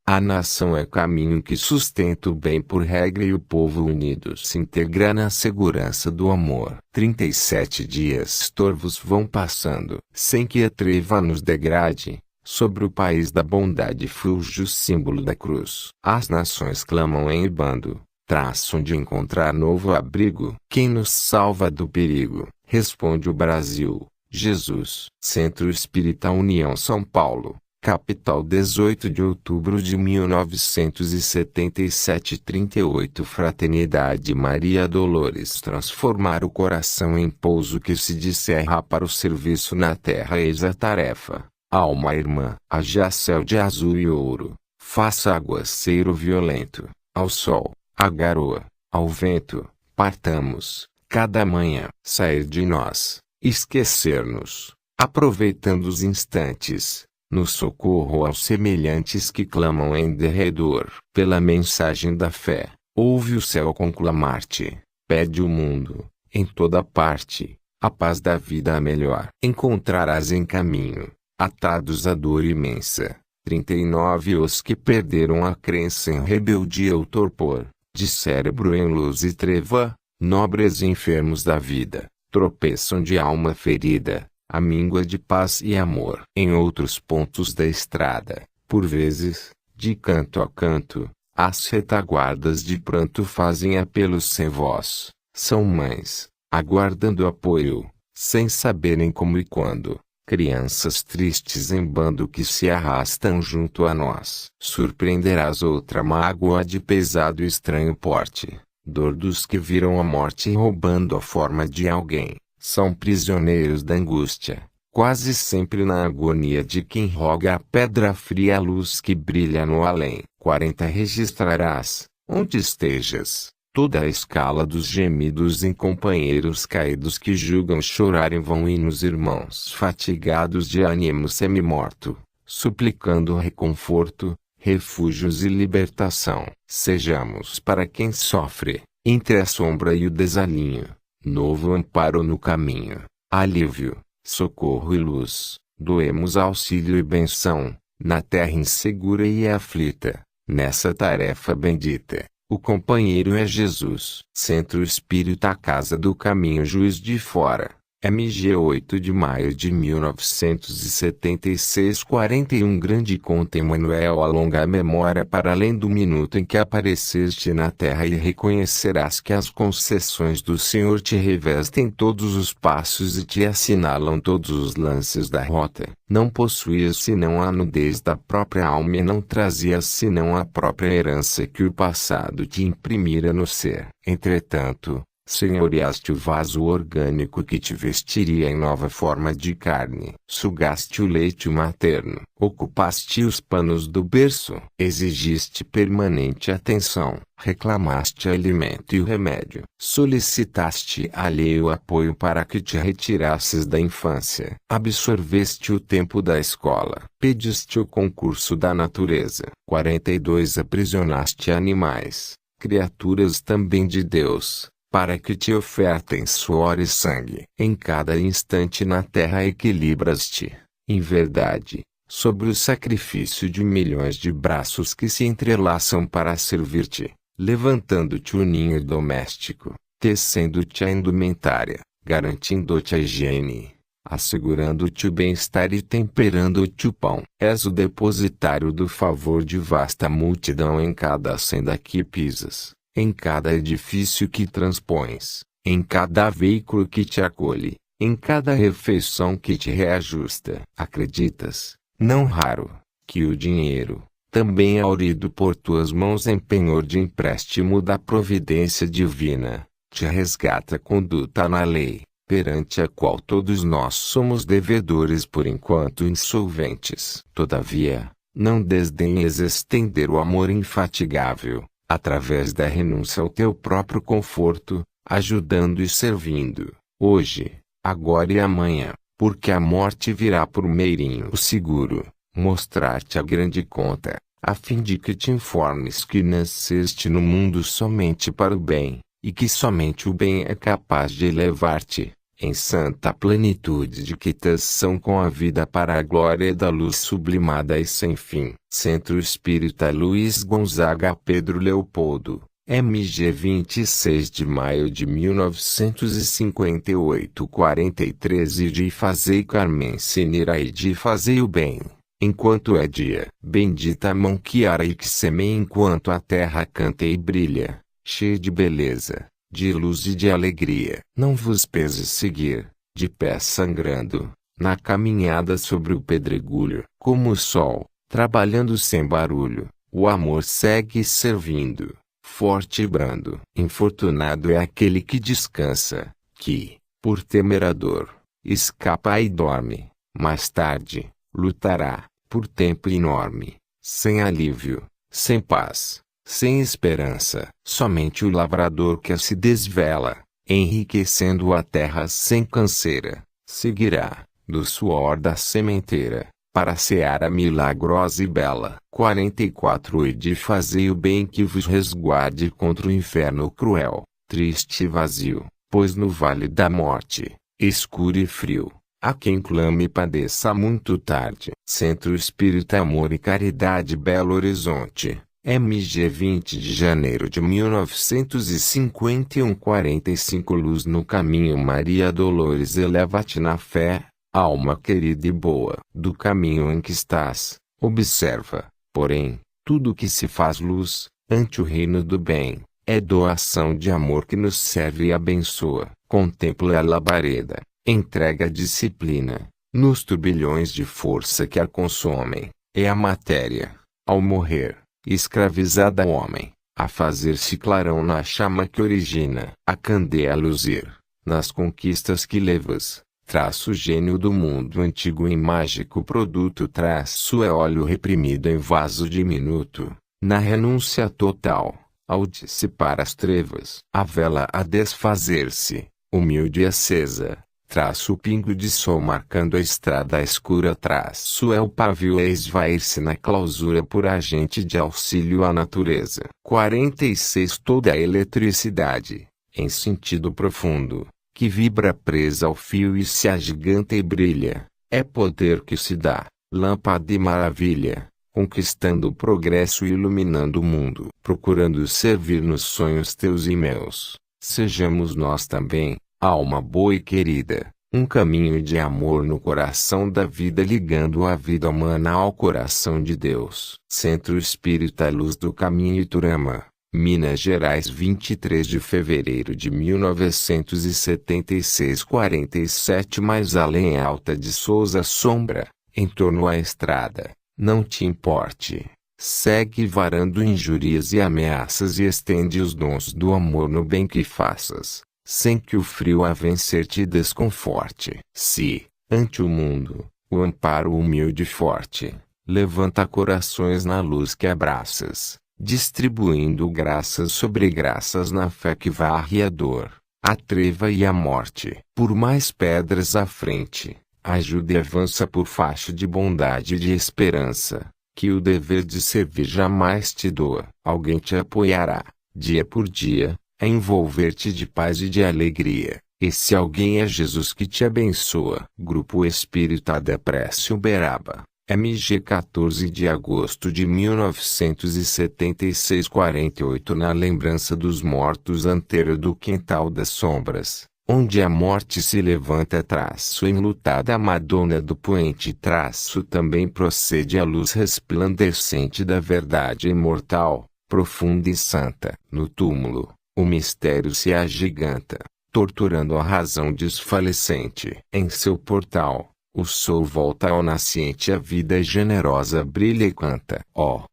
A nação é caminho que sustenta o bem por regra e o povo unido se integra na segurança do amor. 37 dias torvos vão passando, sem que a treva nos degrade. Sobre o país da bondade fulge o símbolo da cruz. As nações clamam em bando, traçam de encontrar novo abrigo. Quem nos salva do perigo? Responde o Brasil, Jesus. Centro Espírita União São Paulo. Capital 18 de outubro de 1977 38 Fraternidade Maria Dolores. Transformar o coração em pouso que se descerra para o serviço na terra eis a tarefa. Alma irmã, haja céu de azul e ouro, faça aguaceiro violento, ao sol, à garoa, ao vento, partamos, cada manhã, sair de nós, esquecer-nos, aproveitando os instantes, no socorro aos semelhantes que clamam em derredor. Pela mensagem da fé, ouve o céu conclamar-te, pede o mundo, em toda parte, a paz da vida a melhor. Encontrarás em caminho, atados à dor imensa, 39 os que perderam a crença em rebeldia ou torpor, de cérebro em luz e treva, nobres enfermos da vida, tropeçam de alma ferida, a míngua de paz e amor. Em outros pontos da estrada, por vezes, de canto a canto, as retaguardas de pranto fazem apelos sem voz. São mães, aguardando apoio, sem saberem como e quando. Crianças tristes em bando que se arrastam junto a nós. Surpreenderás outra mágoa de pesado e estranho porte. Dor dos que viram a morte roubando a forma de alguém. São prisioneiros da angústia, quase sempre na agonia de quem roga a pedra fria a luz que brilha no além. 40 Registrarás, onde estejas, toda a escala dos gemidos em companheiros caídos que julgam chorar em vão e nos irmãos fatigados de ânimo semi-morto, suplicando reconforto, refúgios e libertação. Sejamos para quem sofre, entre a sombra e o desalinho, novo amparo no caminho, alívio, socorro e luz, doemos auxílio e benção, na terra insegura e aflita, nessa tarefa bendita. O companheiro é Jesus. Centro Espírita Casa do Caminho Juiz de Fora. MG 8 de maio de 1976. 41 Grande conta Emmanuel. Alonga a memória para além do minuto em que apareceste na terra e reconhecerás que as concessões do Senhor te revestem todos os passos e te assinalam todos os lances da rota. Não possuías senão a nudez da própria alma e não trazias senão a própria herança que o passado te imprimira no ser. Entretanto, senhoreaste o vaso orgânico que te vestiria em nova forma de carne. Sugaste o leite materno. Ocupaste os panos do berço. Exigiste permanente atenção. Reclamaste alimento e o remédio. Solicitaste alheio apoio para que te retirasses da infância. Absorveste o tempo da escola. Pediste o concurso da natureza. 42 Aprisionaste animais, criaturas também de Deus, para que te ofertem suor e sangue. Em cada instante na terra equilibras-te, em verdade, sobre o sacrifício de milhões de braços que se entrelaçam para servir-te, levantando-te o ninho doméstico, tecendo-te a indumentária, garantindo-te a higiene, assegurando-te o bem-estar e temperando-te o pão. És o depositário do favor de vasta multidão em cada senda que pisas, em cada edifício que transpões, em cada veículo que te acolhe, em cada refeição que te reajusta. Acreditas, não raro, que o dinheiro, também aurido por tuas mãos em penhor de empréstimo da providência divina, te resgata conduta na lei, perante a qual todos nós somos devedores por enquanto insolventes. Todavia, não desdenhes estender o amor infatigável, através da renúncia ao teu próprio conforto, ajudando e servindo, hoje, agora e amanhã, porque a morte virá por meirinho seguro, mostrar-te a grande conta, a fim de que te informes que nasceste no mundo somente para o bem, e que somente o bem é capaz de elevar-te, em santa plenitude de quitação com a vida para a glória da luz sublimada e sem fim. Centro Espírita Luiz Gonzaga Pedro Leopoldo, MG 26 de maio de 1958. 43 E de fazei Carmen Senira e de fazei o bem, enquanto é dia. Bendita a mão que ara e que semeia enquanto a terra canta e brilha, cheia de beleza, de luz e de alegria. Não vos pese seguir, de pés sangrando, na caminhada sobre o pedregulho. Como o sol, trabalhando sem barulho, o amor segue servindo, forte e brando. Infortunado é aquele que descansa, que, por temer a dor, escapa e dorme. Mais tarde, lutará, por tempo enorme, sem alívio, sem paz, sem esperança. Somente o lavrador que se desvela, enriquecendo a terra sem canseira, seguirá, do suor da sementeira, para a seara milagrosa e bela. 44 E de fazei o bem que vos resguarde contra o inferno cruel, triste e vazio, pois no vale da morte, escuro e frio, há quem clame e padeça muito tarde. Centro Espírita Amor e Caridade Belo Horizonte, MG 20 de janeiro de 1951. 45 Luz no caminho. Maria Dolores, eleva-te na fé, alma querida e boa. Do caminho em que estás, observa, porém, tudo que se faz luz, ante o reino do bem, é doação de amor que nos serve e abençoa. Contempla a labareda, entrega a disciplina, nos turbilhões de força que a consomem, é a matéria, ao morrer, escravizada ao homem, a fazer-se clarão na chama que origina, a candeia a luzir, nas conquistas que levas, traço gênio do mundo antigo em mágico produto, traço é óleo reprimido em vaso diminuto, na renúncia total, ao dissipar as trevas, a vela a desfazer-se, humilde e acesa, traço o pingo de sol marcando a estrada escura, traço é o pavio a esvair-se na clausura por agente de auxílio à natureza. 46 Toda a eletricidade, em sentido profundo, que vibra presa ao fio e se agiganta e brilha, é poder que se dá, lâmpada e maravilha, conquistando o progresso e iluminando o mundo. Procurando servir nos sonhos teus e meus, sejamos nós também, alma boa e querida, um caminho de amor no coração da vida, ligando a vida humana ao coração de Deus. Centro Espírita Luz do Caminho, Iturama, Minas Gerais, 23 de fevereiro de 1976. 47 Mais além, Alta de Souza Sombra, em torno à estrada, não te importe. Segue varando injúrias e ameaças e estende os dons do amor no bem que faças, sem que o frio a vencer te desconforte. Se, ante o mundo, o amparo humilde e forte, levanta corações na luz que abraças, distribuindo graças sobre graças na fé que varre a dor, a treva e a morte. Por mais pedras à frente, ajuda e avança por faixa de bondade e de esperança, que o dever de servir jamais te doa. Alguém te apoiará, dia por dia, a envolver-te de paz e de alegria. Esse alguém é Jesus que te abençoa. Grupo Espírita da Prece Uberaba, MG, 14 de agosto de 1976. 48 Na lembrança dos mortos, anteiro do quintal das sombras, onde a morte se levanta, traço enlutada a Madonna do poente, traço também procede a luz resplandecente da verdade imortal, profunda e santa. No túmulo, o mistério se agiganta, torturando a razão desfalecente. Em seu portal, o sol volta ao nasciente, a vida generosa brilha e canta. Ó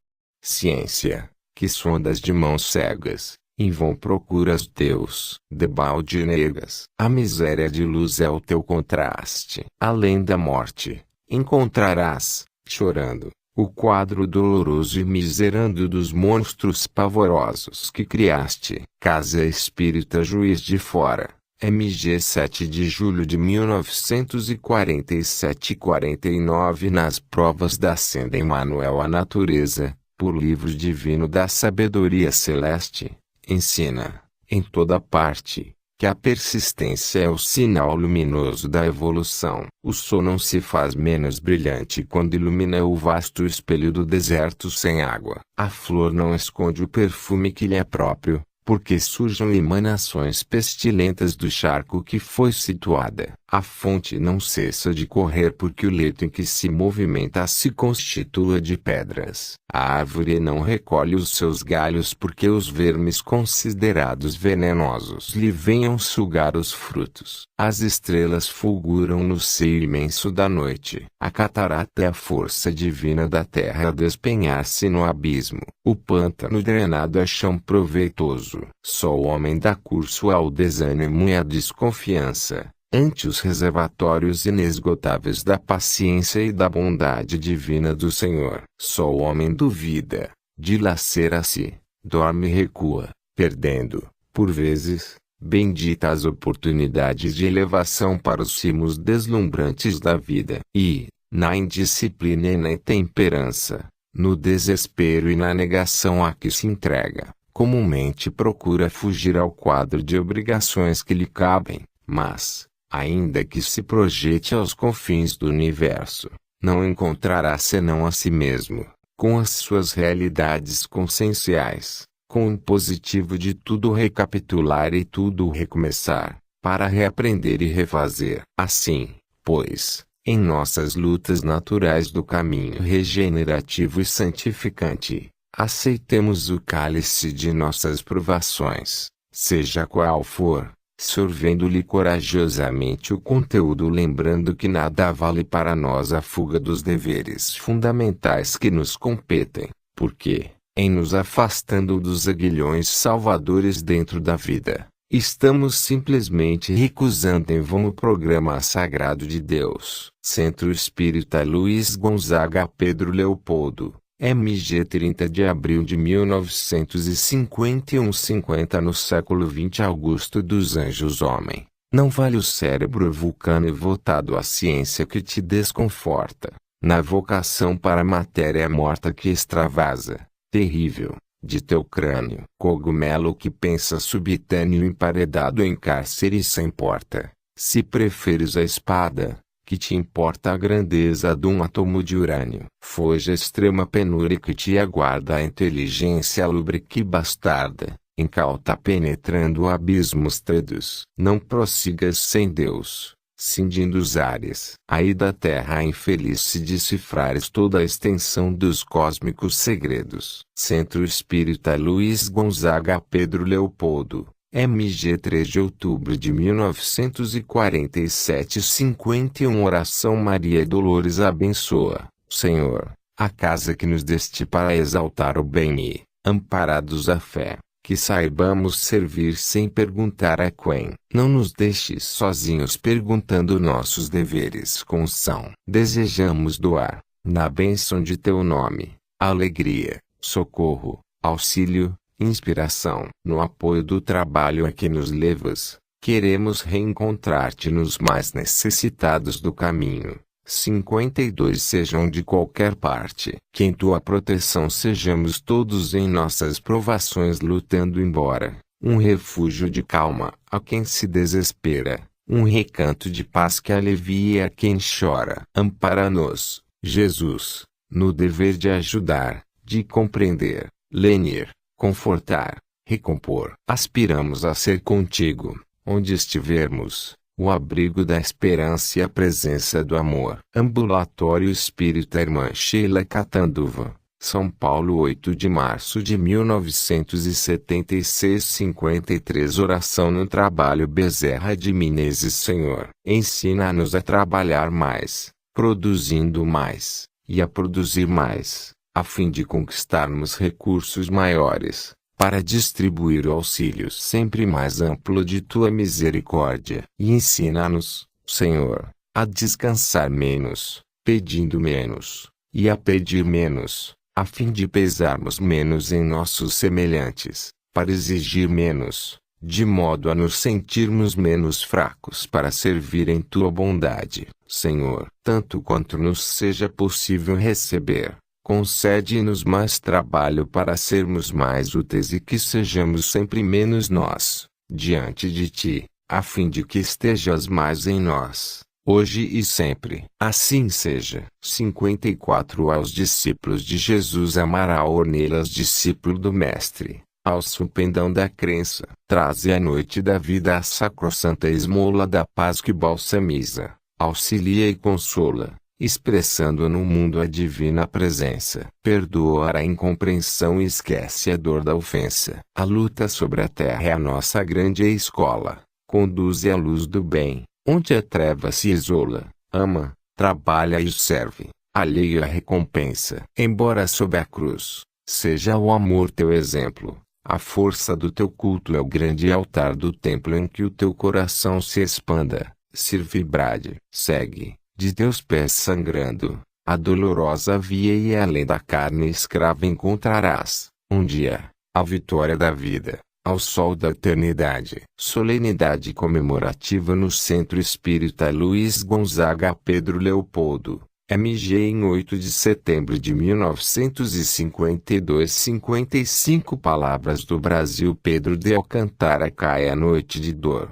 ciência, que sondas de mãos cegas, em vão procuras Deus, debalde negas. A miséria de luz é o teu contraste. Além da morte, encontrarás, chorando, o quadro doloroso e miserando dos monstros pavorosos que criaste. Casa Espírita Juiz de Fora, MG, 7 de julho de 1947. 49 Nas provas da senda, Emmanuel, a natureza, por livro divino da sabedoria celeste, ensina, em toda parte, que a persistência é o sinal luminoso da evolução. O sol não se faz menos brilhante quando ilumina o vasto espelho do deserto sem água. A flor não esconde o perfume que lhe é próprio, porque surjam emanações pestilentas do charco que foi situada. A fonte não cessa de correr porque o leito em que se movimenta se constitua de pedras. A árvore não recolhe os seus galhos porque os vermes considerados venenosos lhe venham sugar os frutos. As estrelas fulguram no seio imenso da noite. A catarata é a força divina da terra a despenhar-se no abismo. O pântano drenado é chão proveitoso. Só o homem dá curso ao desânimo e à desconfiança, ante os reservatórios inesgotáveis da paciência e da bondade divina do Senhor. Só o homem duvida, dilacera-se, dorme e recua, perdendo, por vezes, benditas oportunidades de elevação para os cimos deslumbrantes da vida. E, na indisciplina e na intemperança, no desespero e na negação a que se entrega, comumente procura fugir ao quadro de obrigações que lhe cabem, mas, ainda que se projete aos confins do universo, não encontrará senão a si mesmo, com as suas realidades conscienciais, com o positivo de tudo recapitular e tudo recomeçar, para reaprender e refazer. Assim, pois, em nossas lutas naturais do caminho regenerativo e santificante, aceitemos o cálice de nossas provações, seja qual for, sorvendo-lhe corajosamente o conteúdo, lembrando que nada vale para nós a fuga dos deveres fundamentais que nos competem, porque, em nos afastando dos aguilhões salvadores dentro da vida, Estamos simplesmente recusando em vão o programa sagrado de Deus. Centro Espírita Luiz Gonzaga Pedro Leopoldo, MG 30 de abril de 1951. 50 no século XX. Augusto dos Anjos. Homem, não vale o cérebro vulcano votado à ciência que te desconforta, na vocação para a matéria morta que extravasa, terrível, de teu crânio. Cogumelo que pensa subitâneo emparedado em cárcere sem porta. Se preferes a espada, que te importa a grandeza de um átomo de urânio. Foge a extrema penúria que te aguarda a inteligência lúbrica e bastarda, incauta penetrando abismos tredos. Não prossigas sem Deus, cindindo os ares. Aí da terra infeliz se decifrares toda a extensão dos cósmicos segredos. Centro Espírita Luiz Gonzaga Pedro Leopoldo, MG 3 de outubro de 1947. 51 Oração. Maria Dolores abençoa, Senhor, a casa que nos deste para exaltar o bem e, amparados à fé, que saibamos servir sem perguntar a quem. Não nos deixes sozinhos perguntando nossos deveres com são. Desejamos doar, na bênção de teu nome, alegria, socorro, auxílio, inspiração. No apoio do trabalho a que nos levas, queremos reencontrar-te nos mais necessitados do caminho. 52 Sejam de qualquer parte. Que em tua proteção sejamos todos em nossas provações lutando embora. Um refúgio de calma a quem se desespera. Um recanto de paz que alivie a quem chora. Ampara-nos, Jesus, no dever de ajudar, de compreender, lenir, confortar, recompor. Aspiramos a ser contigo, onde estivermos, o abrigo da esperança e a presença do amor. Ambulatório Espírita Irmã Sheila Catanduva, São Paulo. 8 de março de 1976. 53 Oração no trabalho. Bezerra de Menezes. Senhor, ensina-nos a trabalhar mais, produzindo mais, e a produzir mais, a fim de conquistarmos recursos maiores, para distribuir o auxílio sempre mais amplo de tua misericórdia. E ensina-nos, Senhor, a descansar menos, pedindo menos, e a pedir menos, a fim de pesarmos menos em nossos semelhantes, para exigir menos, de modo a nos sentirmos menos fracos para servir em tua bondade. Senhor, tanto quanto nos seja possível receber, concede-nos mais trabalho para sermos mais úteis e que sejamos sempre menos nós, diante de ti, a fim de que estejas mais em nós, hoje e sempre. Assim seja. 54 Aos discípulos de Jesus. Amaral Ornelas, discípulo do Mestre, ao supendão da crença, traze a noite da vida a sacrossanta esmola da paz que balsamiza, auxilia e consola, expressando no mundo a divina presença. Perdoa a incompreensão e esquece a dor da ofensa. A luta sobre a terra é a nossa grande escola. Conduze a luz do bem, onde a treva se isola. Ama, trabalha e serve, alheio à recompensa. Embora sob a cruz, seja o amor teu exemplo, a força do teu culto é o grande altar do templo em que o teu coração se expanda, sirve e brade. Segue, de teus pés sangrando, a dolorosa via e além da carne escrava encontrarás, um dia, a vitória da vida, ao sol da eternidade. Solenidade comemorativa no Centro Espírita Luiz Gonzaga Pedro Leopoldo, MG em 8 de setembro de 1952. 55 Palavras do Brasil. Pedro de Alcântara. Cai a noite de dor,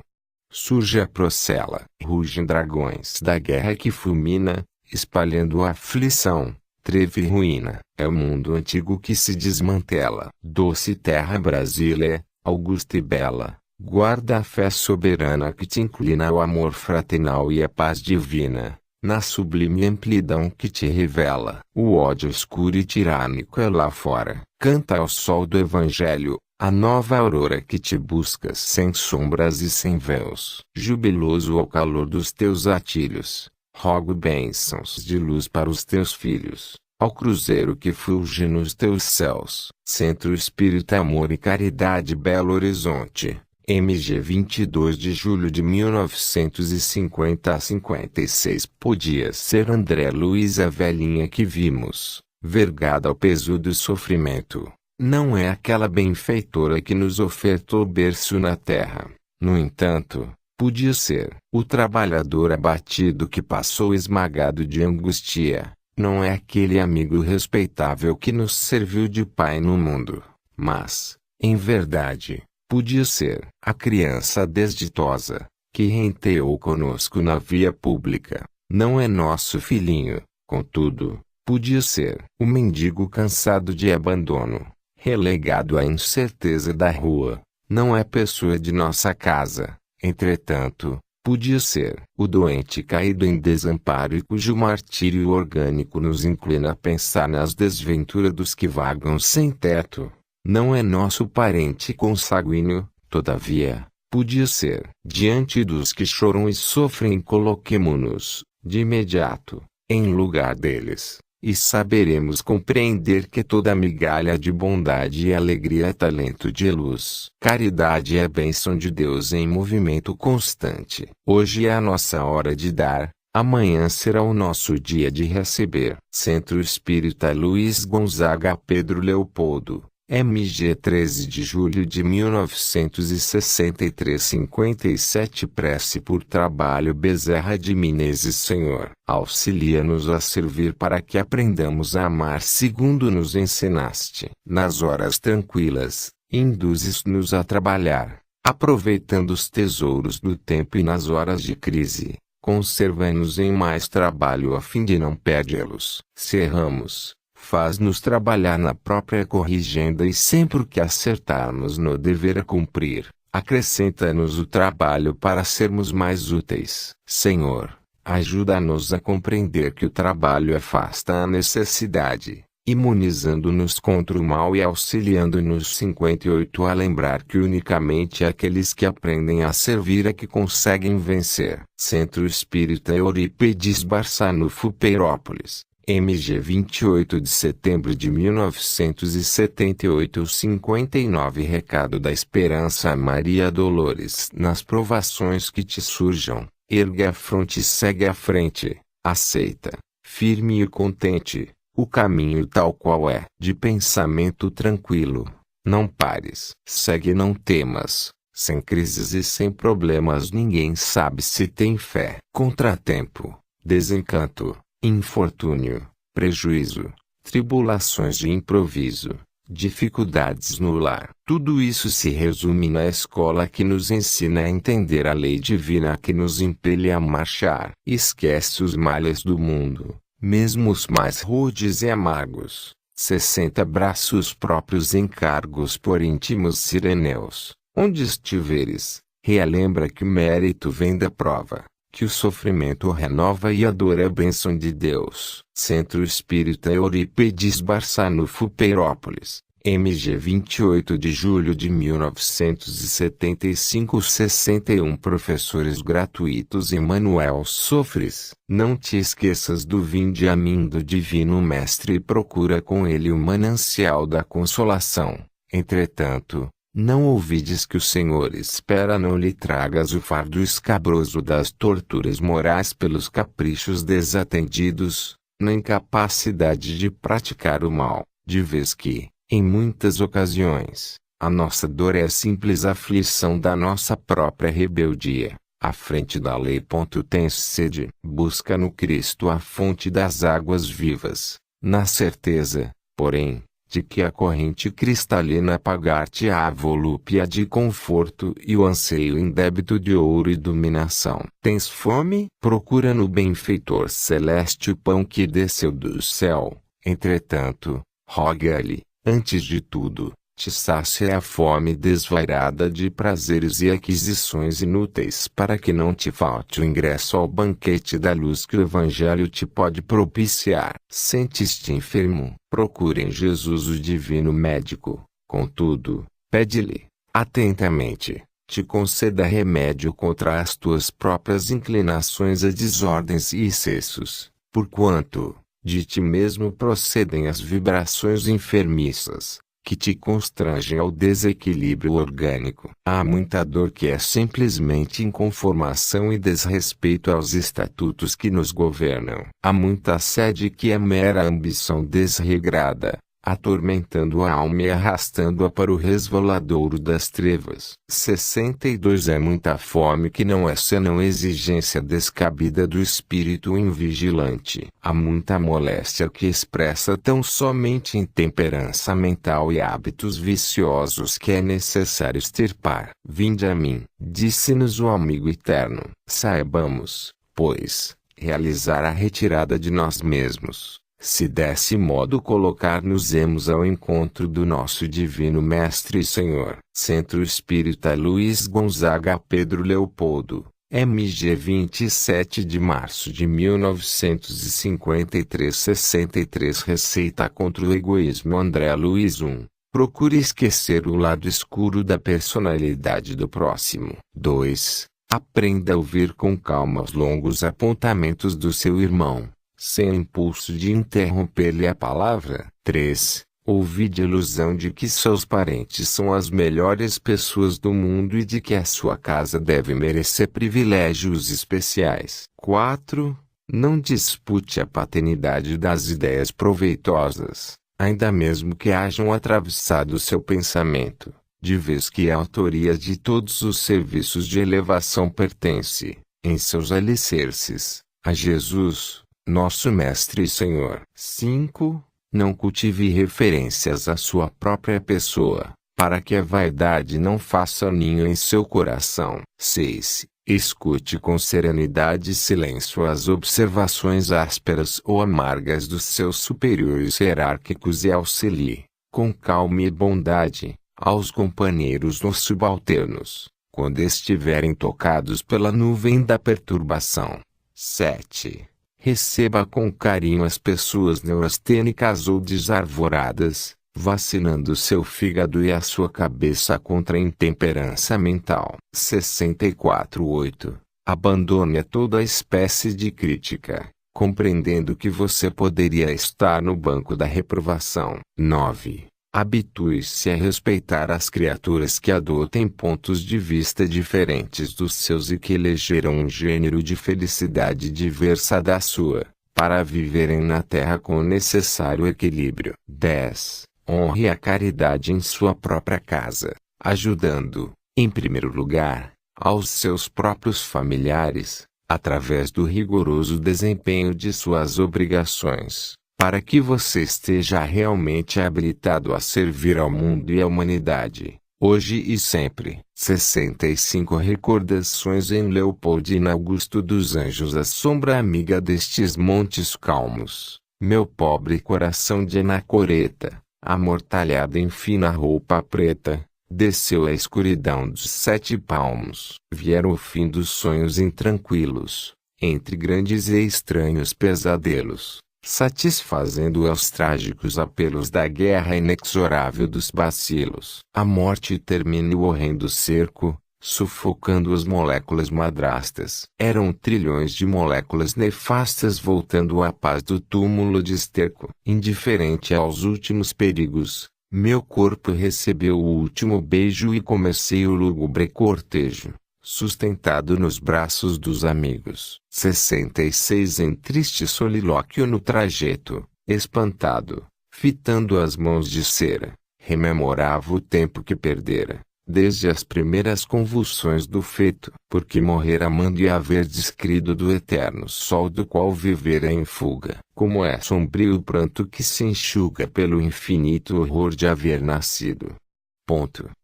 surge a procela, rugem dragões da guerra que fulmina, espalhando a aflição, treva e ruína. É o mundo antigo que se desmantela. Doce terra Brasília, augusta e bela, guarda a fé soberana que te inclina ao amor fraternal e à paz divina, na sublime amplidão que te revela. O ódio escuro e tirânico é lá fora. Canta ao sol do Evangelho, a nova aurora que te buscas sem sombras e sem véus. Jubiloso ao calor dos teus atilhos, rogo bênçãos de luz para os teus filhos, ao cruzeiro que fulge nos teus céus. Centro Espírita Amor e Caridade. Belo Horizonte, MG 22 de julho de 1950 a 56. Podia ser André Luiz a velhinha que vimos, vergada ao peso do sofrimento. Não é aquela benfeitora que nos ofertou berço na terra. No entanto, podia ser o trabalhador abatido que passou esmagado de angústia. Não é aquele amigo respeitável que nos serviu de pai no mundo. Mas, em verdade, podia ser a criança desditosa, que renteou conosco na via pública. Não é nosso filhinho, contudo, podia ser o mendigo cansado de abandono, relegado à incerteza da rua. Não é pessoa de nossa casa, entretanto, podia ser o doente caído em desamparo e cujo martírio orgânico nos inclina a pensar nas desventuras dos que vagam sem teto. Não é nosso parente consanguíneo, todavia, podia ser. Diante dos que choram e sofrem, coloquemo-nos, de imediato, em lugar deles, e saberemos compreender que toda migalha de bondade e alegria é talento de luz. Caridade é bênção de Deus em movimento constante. Hoje é a nossa hora de dar, amanhã será o nosso dia de receber. Centro Espírita Luiz Gonzaga Pedro Leopoldo, MG 13 de julho de 1963. 57. Prece por trabalho. Bezerra de Menezes. Senhor, auxilia-nos a servir para que aprendamos a amar segundo nos ensinaste. Nas horas tranquilas, induzes-nos a trabalhar, aproveitando os tesouros do tempo, e nas horas de crise, conserva-nos em mais trabalho a fim de não perdê-los. Se erramos, faz-nos trabalhar na própria corrigenda, e sempre que acertarmos no dever a cumprir, acrescenta-nos o trabalho para sermos mais úteis. Senhor, ajuda-nos a compreender que o trabalho afasta a necessidade, imunizando-nos contra o mal e auxiliando-nos. 58. A lembrar que unicamente aqueles que aprendem a servir é que conseguem vencer. Centro Espírita Eurípides Barçanufo, Peirópolis, MG 28 de setembro de 1978. 59. Recado da Esperança a Maria Dolores. Nas provações que te surjam, ergue a fronte e segue à frente. Aceita, firme e contente, o caminho tal qual é. De pensamento tranquilo, não pares. Segue, não temas. Sem crises e sem problemas ninguém sabe se tem fé. Contratempo, desencanto, infortúnio, prejuízo, tribulações de improviso, dificuldades no lar. Tudo isso se resume na escola que nos ensina a entender a lei divina que nos impele a marchar. Esquece os males do mundo, mesmo os mais rudes e amargos. 60. Braços próprios encargos por íntimos sireneus. Onde estiveres, relembra que o mérito vem da prova, que o sofrimento renova e a dor é bênção de Deus. Centro Espírita Eurípides Barçanufo, Peirópolis, MG 28 de julho de 1975. 61. Professores gratuitos. Emmanuel Sofres. Não te esqueças do vinde a mim do Divino Mestre e procura com ele o manancial da consolação. Entretanto, não ouvides que o Senhor espera, não lhe tragas o fardo escabroso das torturas morais pelos caprichos desatendidos, na incapacidade de praticar o mal, de vez que, em muitas ocasiões, a nossa dor é a simples aflição da nossa própria rebeldia. À frente da lei. Tens sede, busca no Cristo a fonte das águas vivas, na certeza, porém, de que a corrente cristalina apagar-te-á a volúpia de conforto e o anseio indébito de ouro e dominação. Tens fome? Procura no benfeitor celeste o pão que desceu do céu. Entretanto, roga-lhe, antes de tudo, te sacia a fome desvairada de prazeres e aquisições inúteis, para que não te falte o ingresso ao banquete da luz que o Evangelho te pode propiciar. Sentes-te enfermo? Procura em Jesus o divino médico. Contudo, pede-lhe, atentamente, te conceda remédio contra as tuas próprias inclinações a desordens e excessos, porquanto, de ti mesmo procedem as vibrações enfermiças, que te constrangem ao desequilíbrio orgânico. Há muita dor que é simplesmente inconformação e desrespeito aos estatutos que nos governam. Há muita sede que é mera ambição desregrada, atormentando a alma e arrastando-a para o resvaladouro das trevas. 62 É muita fome que não é senão exigência descabida do espírito invigilante. Há muita moléstia que expressa tão somente intemperança mental e hábitos viciosos que é necessário extirpar. Vinde a mim, disse-nos o amigo eterno. Saibamos, pois, realizar a retirada de nós mesmos. Se desse modo colocar-nos-emos ao encontro do nosso divino Mestre e Senhor. Centro Espírita Luiz Gonzaga Pedro Leopoldo, MG 27 de março de 1953 63 Receita contra o egoísmo André Luiz 1. Procure esquecer o lado escuro da personalidade do próximo. 2. Aprenda a ouvir com calma os longos apontamentos do seu irmão, sem impulso de interromper-lhe a palavra. 3. Ouvide a ilusão de que seus parentes são as melhores pessoas do mundo e de que a sua casa deve merecer privilégios especiais. 4. Não dispute a paternidade das ideias proveitosas, ainda mesmo que hajam atravessado seu pensamento, de vez que a autoria de todos os serviços de elevação pertence, em seus alicerces, a Jesus, nosso Mestre e Senhor. 5. Não cultive referências à sua própria pessoa, para que a vaidade não faça ninho em seu coração. 6. Escute com serenidade e silêncio as observações ásperas ou amargas dos seus superiores hierárquicos e auxilie, com calma e bondade, aos companheiros ou subalternos, quando estiverem tocados pela nuvem da perturbação. 7. Receba com carinho as pessoas neurastênicas ou desarvoradas, vacinando seu fígado e a sua cabeça contra a intemperança mental. 64.8. Abandone toda espécie de crítica, compreendendo que você poderia estar no banco da reprovação. 9. Habitue-se a respeitar as criaturas que adotem pontos de vista diferentes dos seus e que elegeram um gênero de felicidade diversa da sua, para viverem na Terra com o necessário equilíbrio. 10. Honre a caridade em sua própria casa, ajudando, em primeiro lugar, aos seus próprios familiares, através do rigoroso desempenho de suas obrigações, para que você esteja realmente habilitado a servir ao mundo e à humanidade, hoje e sempre. 65 Recordações em Leopoldina Augusto dos Anjos. A sombra amiga destes montes calmos, meu pobre coração de anacoreta, amortalhado em fina roupa preta, desceu a escuridão dos 7 palmos. Vieram o fim dos sonhos intranquilos, entre grandes e estranhos pesadelos, satisfazendo aos trágicos apelos da guerra inexorável dos bacilos. A morte termina o horrendo cerco, sufocando as moléculas madrastas. Eram trilhões de moléculas nefastas voltando à paz do túmulo de esterco. Indiferente aos últimos perigos, meu corpo recebeu o último beijo e comecei o lúgubre cortejo, sustentado nos braços dos amigos. 66 Em triste solilóquio no trajeto, espantado, fitando as mãos de cera, rememorava o tempo que perdera, desde as primeiras convulsões do feto, porque morrer amando e haver descrido do eterno sol do qual vivera em fuga. Como é sombrio o pranto que se enxuga pelo infinito horror de haver nascido.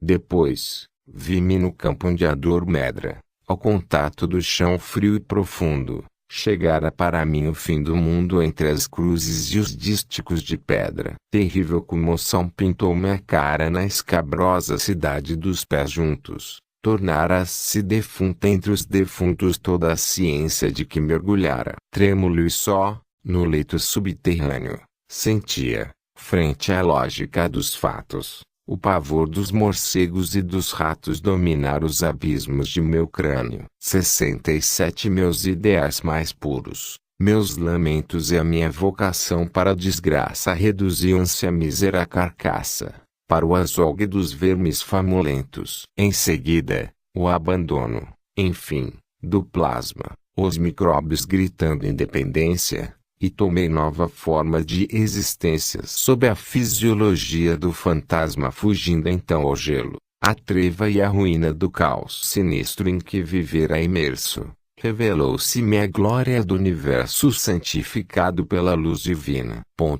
Depois, vi-me no campo onde a dor medra, ao contato do chão frio e profundo, chegara para mim o fim do mundo entre as cruzes e os dísticos de pedra. Terrível comoção pintou-me a cara na escabrosa cidade dos pés juntos. Tornara-se defunta entre os defuntos toda a ciência de que mergulhara. Trêmulo e só, no leito subterrâneo, sentia, frente à lógica dos fatos, o pavor dos morcegos e dos ratos dominar os abismos de meu crânio. 67 Meus ideais mais puros, meus lamentos e a minha vocação para a desgraça reduziam-se à mísera carcaça, para o azogue dos vermes famulentos. Em seguida, o abandono, enfim, do plasma, os micróbios gritando independência, e tomei nova forma de existência sob a fisiologia do fantasma fugindo então ao gelo, a treva e a ruína do caos sinistro em que vivera imerso. Revelou-se-me a glória do universo santificado pela luz divina. O.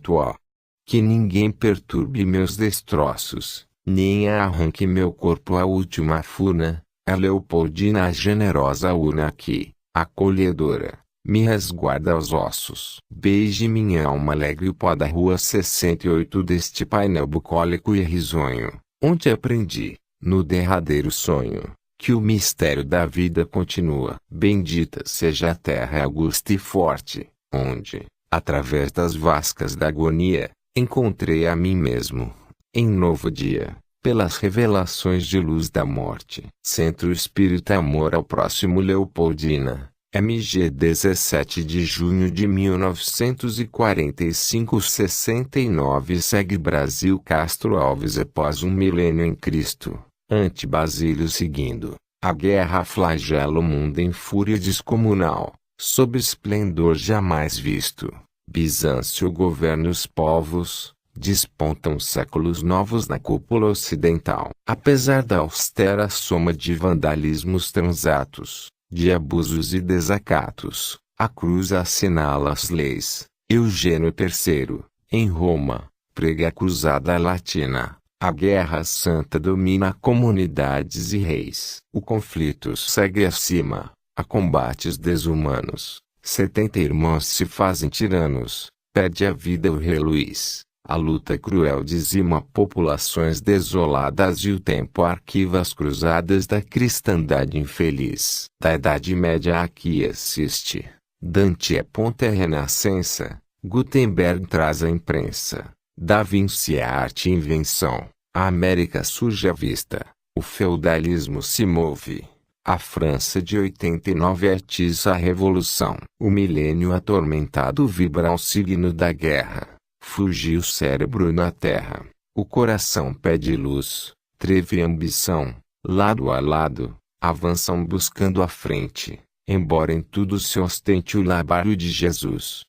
Que ninguém perturbe meus destroços, nem arranque meu corpo à última furna, a Leopoldina a generosa urna que, acolhedora, me resguarda os ossos. Beije minha alma alegre o pó da rua 68 deste painel bucólico e risonho, onde aprendi, no derradeiro sonho, que o mistério da vida continua. Bendita seja a terra augusta e forte, onde, através das vascas da agonia, encontrei a mim mesmo, em novo dia, pelas revelações de luz da morte. Centro Espírita Amor ao Próximo Leopoldina, MG 17 de junho de 1945 69 Segue Brasil Castro Alves após um milênio em Cristo. Anti-Basílio seguindo, a guerra flagela o mundo em fúria descomunal, sob esplendor jamais visto. Bizâncio governa os povos, despontam séculos novos na cúpula ocidental. Apesar da austera soma de vandalismos transatos, de abusos e desacatos, a cruz assinala as leis. Eugênio III, em Roma, prega a cruzada latina. A guerra santa domina comunidades e reis. O conflito segue acima, a combates desumanos. 70 irmãos se fazem tiranos, perde a vida o rei Luís. A luta cruel dizima populações desoladas e o tempo arquiva as cruzadas da cristandade infeliz. Da Idade Média aqui assiste. Dante aponta a renascença, Gutenberg traz a imprensa, Da Vinci a arte e invenção, a América surge à vista, o feudalismo se move. A França de 89 atiça a revolução. O milênio atormentado vibra ao signo da guerra. Fugiu o cérebro na terra. O coração pede luz, treva e ambição, lado a lado, avançam buscando a frente, embora em tudo se ostente o labario de Jesus.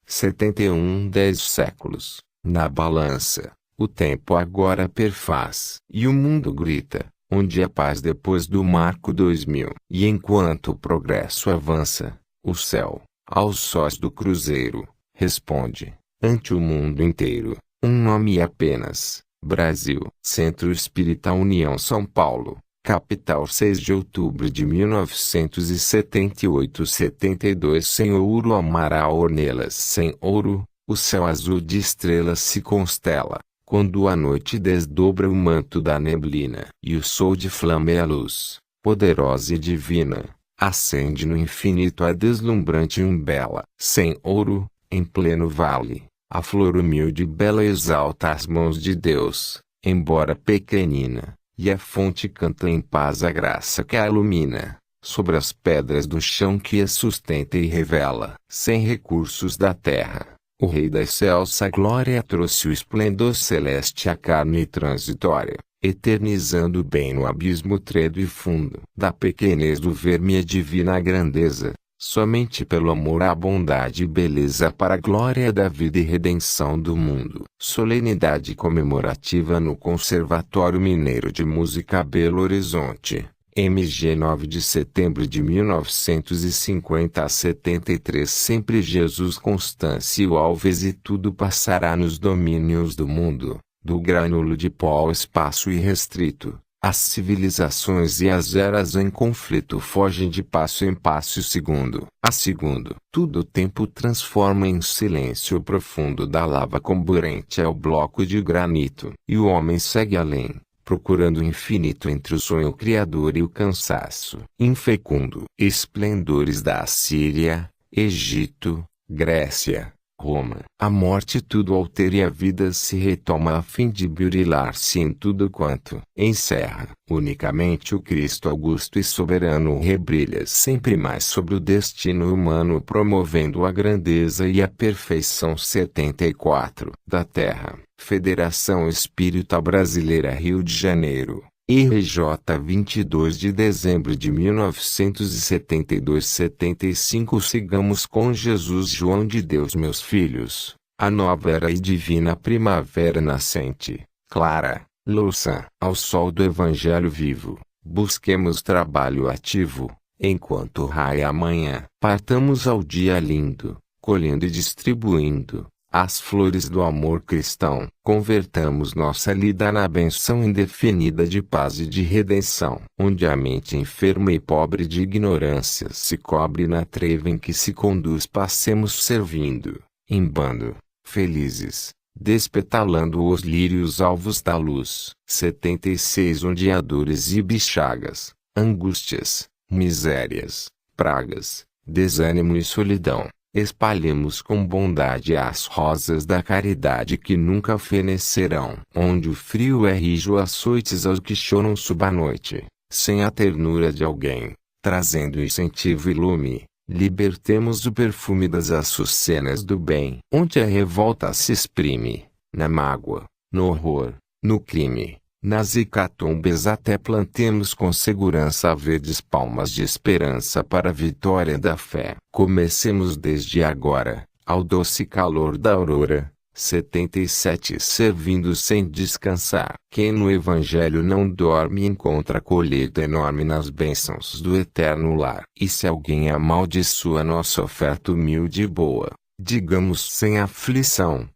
10 séculos, na balança, o tempo agora perfaz. E o mundo grita, onde é paz depois do marco 2000. E enquanto o progresso avança, o céu, aos sós do cruzeiro, responde, ante o mundo inteiro, um nome apenas, Brasil. Centro Espírita União São Paulo, capital 6 de outubro de 1978-72 Sem ouro Amaral Ornelas sem ouro, o céu azul de estrelas se constela, quando a noite desdobra o manto da neblina. E o sol de flama é a luz, poderosa e divina, acende no infinito a deslumbrante umbela. Sem ouro, em pleno vale, a flor humilde e bela exalta as mãos de Deus, embora pequenina, e a fonte canta em paz a graça que a ilumina, sobre as pedras do chão que a sustenta e revela. Sem recursos da terra, o Rei da excelsa glória trouxe o esplendor celeste à carne transitória, eternizando o bem no abismo tredo e fundo. Da pequenez do verme a divina grandeza, somente pelo amor à bondade e beleza para a glória da vida e redenção do mundo. Solenidade comemorativa no Conservatório Mineiro de Música Belo Horizonte, MG 9 de setembro de 1950 a 73 Sempre Jesus Constâncio Alves E tudo passará nos domínios do mundo, do grânulo de pó ao espaço irrestrito. As civilizações e as eras em conflito fogem de passo em passo segundo a segundo. Tudo o tempo transforma em silêncio profundo da lava comburente ao bloco de granito. E o homem segue além, procurando o infinito entre o sonho criador e o cansaço. Infecundo. Esplendores da Assíria, Egito, Grécia, Roma. A morte tudo altera e a vida se retoma a fim de burilar-se em tudo quanto encerra. Unicamente o Cristo augusto e soberano rebrilha sempre mais sobre o destino humano promovendo a grandeza e a perfeição. 74 da terra. Federação Espírita Brasileira, Rio de Janeiro, RJ, 22 de dezembro de 1972. 75. Sigamos com Jesus. João de Deus, meus filhos, a nova era e divina primavera nascente, clara, louça ao sol do Evangelho vivo. Busquemos trabalho ativo, enquanto raia a manhã. Partamos ao dia lindo, colhendo e distribuindo as flores do amor cristão. Convertamos nossa lida na benção indefinida de paz e de redenção, onde a mente enferma e pobre de ignorância se cobre na treva em que se conduz. Passemos servindo, em bando, felizes, despetalando os lírios alvos da luz. 76. Onde há dores e bichagas, angústias, misérias, pragas, desânimo e solidão, espalhemos com bondade as rosas da caridade que nunca fenecerão. Onde o frio é rijo, açoites aos que choram sob a noite, sem a ternura de alguém, trazendo incentivo e lume, libertemos o perfume das açucenas do bem. Onde a revolta se exprime, na mágoa, no horror, no crime, nas hecatombes, até plantemos com segurança verdes palmas de esperança para a vitória da fé. Comecemos desde agora, ao doce calor da aurora. 77. Servindo sem descansar. Quem no Evangelho não dorme encontra colheita enorme nas bênçãos do eterno lar. E se alguém amaldiçoa nossa oferta humilde e boa, digamos sem aflição,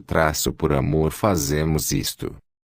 traço por amor fazemos isto.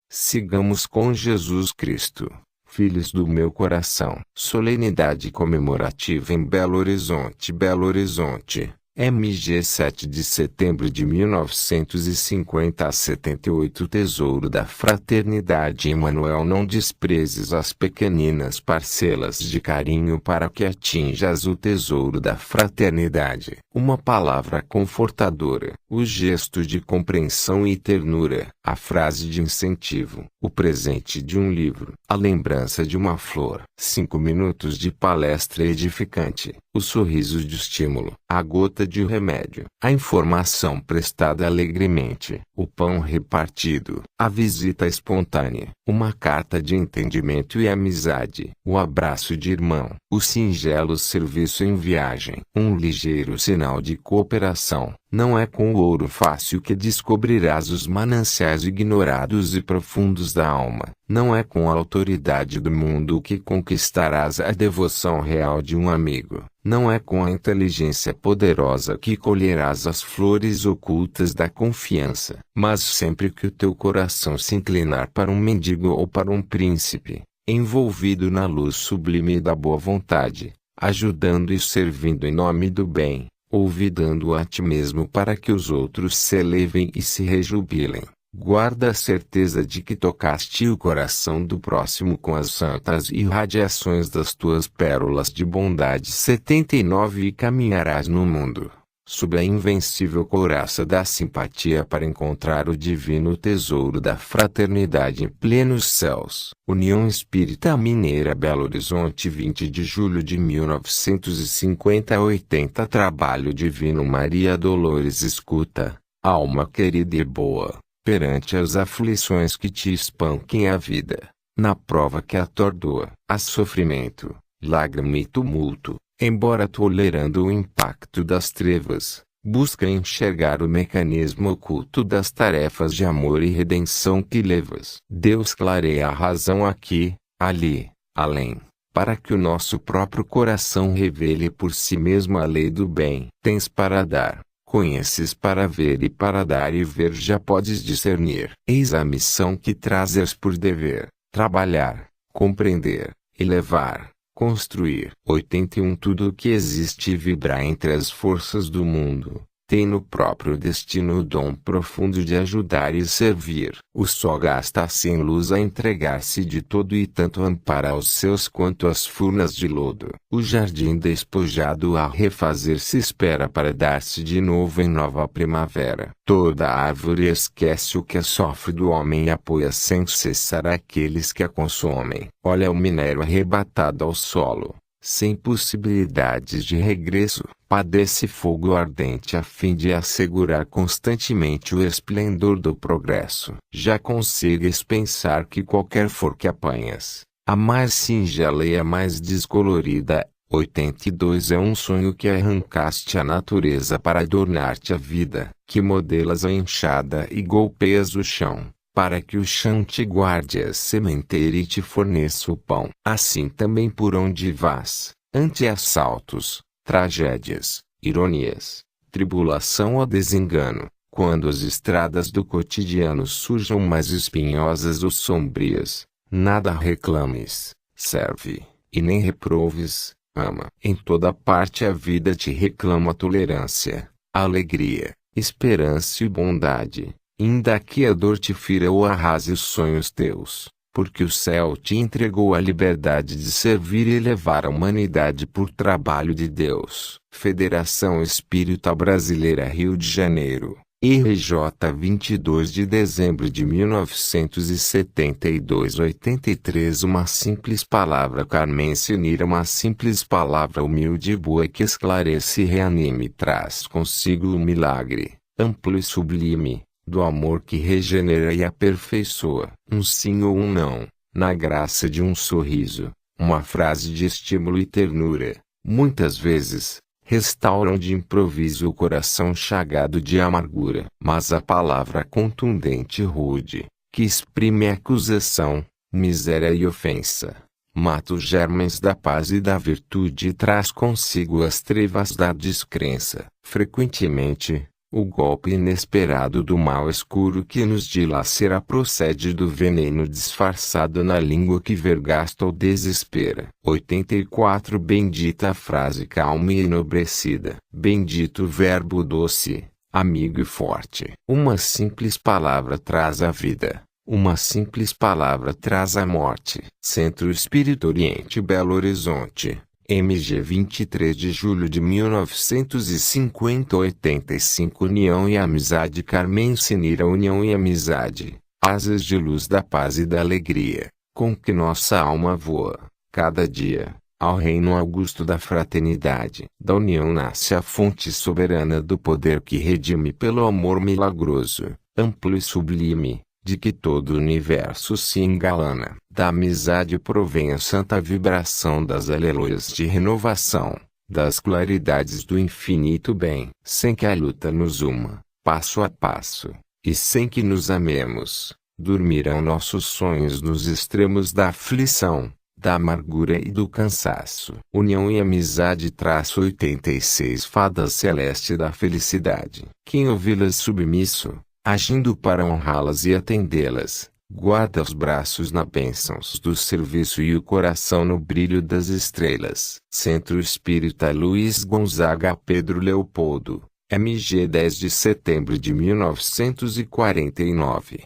Sigamos com Jesus Cristo, filhos do meu coração. Solenidade comemorativa em Belo Horizonte. Belo Horizonte, MG, 7 de setembro de 1950 a 78. Tesouro da Fraternidade. Emmanuel, não desprezes as pequeninas parcelas de carinho para que atinjas o tesouro da fraternidade. Uma palavra confortadora, o gesto de compreensão e ternura, a frase de incentivo, o presente de um livro, a lembrança de uma flor, 5 minutos de palestra edificante, o sorriso de estímulo, a gota de remédio, a informação prestada alegremente, o pão repartido, a visita espontânea, uma carta de entendimento e amizade, o abraço de irmão, o singelo serviço em viagem, um ligeiro sinal de cooperação. Não é com o ouro fácil que descobrirás os mananciais ignorados e profundos da alma. Não é com a autoridade do mundo que conquistarás a devoção real de um amigo. Não é com a inteligência poderosa que colherás as flores ocultas da confiança. Mas sempre que o teu coração se inclinar para um mendigo ou para um príncipe, envolvido na luz sublime da boa vontade, ajudando e servindo em nome do bem, olvidando a ti mesmo para que os outros se elevem e se rejubilem, guarda a certeza de que tocaste o coração do próximo com as santas irradiações das tuas pérolas de bondade. 79. E caminharás no mundo, sob a invencível couraça da simpatia, para encontrar o divino tesouro da fraternidade em plenos céus. União Espírita Mineira, Belo Horizonte, 20 de julho de 1950 a 80. Trabalho divino. Maria Dolores, escuta, alma querida e boa, perante as aflições que te espanquem a vida, na prova que atordoa, há sofrimento, lágrima e tumulto. Embora tolerando o impacto das trevas, busca enxergar o mecanismo oculto das tarefas de amor e redenção que levas. Deus clareia a razão aqui, ali, além, para que o nosso próprio coração revele por si mesmo a lei do bem. Tens para dar, conheces para ver, e para dar e ver já podes discernir. Eis a missão que trazes por dever: trabalhar, compreender, elevar, construir. 81. Tudo o que existe e vibra entre as forças do mundo tem no próprio destino o dom profundo de ajudar e servir. O sol gasta-se em luz a entregar-se de todo e tanto ampara aos seus quanto as furnas de lodo. O jardim despojado a refazer-se espera para dar-se de novo em nova primavera. Toda árvore esquece o que sofre do homem e apoia sem cessar aqueles que a consomem. Olha o minério arrebatado ao solo, sem possibilidades de regresso, padece fogo ardente a fim de assegurar constantemente o esplendor do progresso. Já consegues pensar que qualquer for que apanhas, a mais singela e a mais descolorida, 82 é um sonho que arrancaste à natureza para adornar-te a vida, que modelas a enxada e golpeias o chão, para que o chão te guarde a sementeira e te forneça o pão. Assim também por onde vás, ante assaltos, tragédias, ironias, tribulação ou desengano, quando as estradas do cotidiano surjam mais espinhosas ou sombrias, nada reclames, serve, e nem reproves, ama. Em toda parte a vida te reclama tolerância, alegria, esperança e bondade, inda que a dor te fira ou arrase os sonhos teus, porque o céu te entregou a liberdade de servir e levar a humanidade por trabalho de Deus. Federação Espírita Brasileira, Rio de Janeiro, RJ, 22 de dezembro de 1972. 83 Uma simples palavra carmense unir uma simples palavra humilde e boa que esclarece e reanime traz consigo o milagre, amplo e sublime, do amor que regenera e aperfeiçoa. Um sim ou um não, na graça de um sorriso, uma frase de estímulo e ternura, muitas vezes, restauram de improviso o coração chagado de amargura. Mas a palavra contundente e rude, que exprime acusação, miséria e ofensa, mata os germens da paz e da virtude e traz consigo as trevas da descrença. Frequentemente, o golpe inesperado do mal escuro que nos dilacera procede do veneno disfarçado na língua que vergasta ou desespera. 84 Bendita a frase calma e enobrecida. Bendito o verbo doce, amigo e forte. Uma simples palavra traz a vida. Uma simples palavra traz a morte. Centro Espírita Oriente, Belo Horizonte, MG, 23 de julho de 1950. 85 União e Amizade. Carmen Sinira. União e amizade, asas de luz da paz e da alegria, com que nossa alma voa, cada dia, ao reino augusto da fraternidade. Da união nasce a fonte soberana do poder que redime pelo amor milagroso, amplo e sublime, de que todo o universo se engalana. Da amizade provém a santa vibração das aleluias de renovação, das claridades do infinito bem. Sem que a luta nos uma, passo a passo, e sem que nos amemos, dormirão nossos sonhos nos extremos da aflição, da amargura e do cansaço. União e amizade. 86 Fada celeste da felicidade. Quem ouvi-las submisso, agindo para honrá-las e atendê-las, guarda os braços na bênçãos do serviço e o coração no brilho das estrelas. Centro Espírita Luiz Gonzaga. Pedro Leopoldo, MG, 10 de setembro de 1949.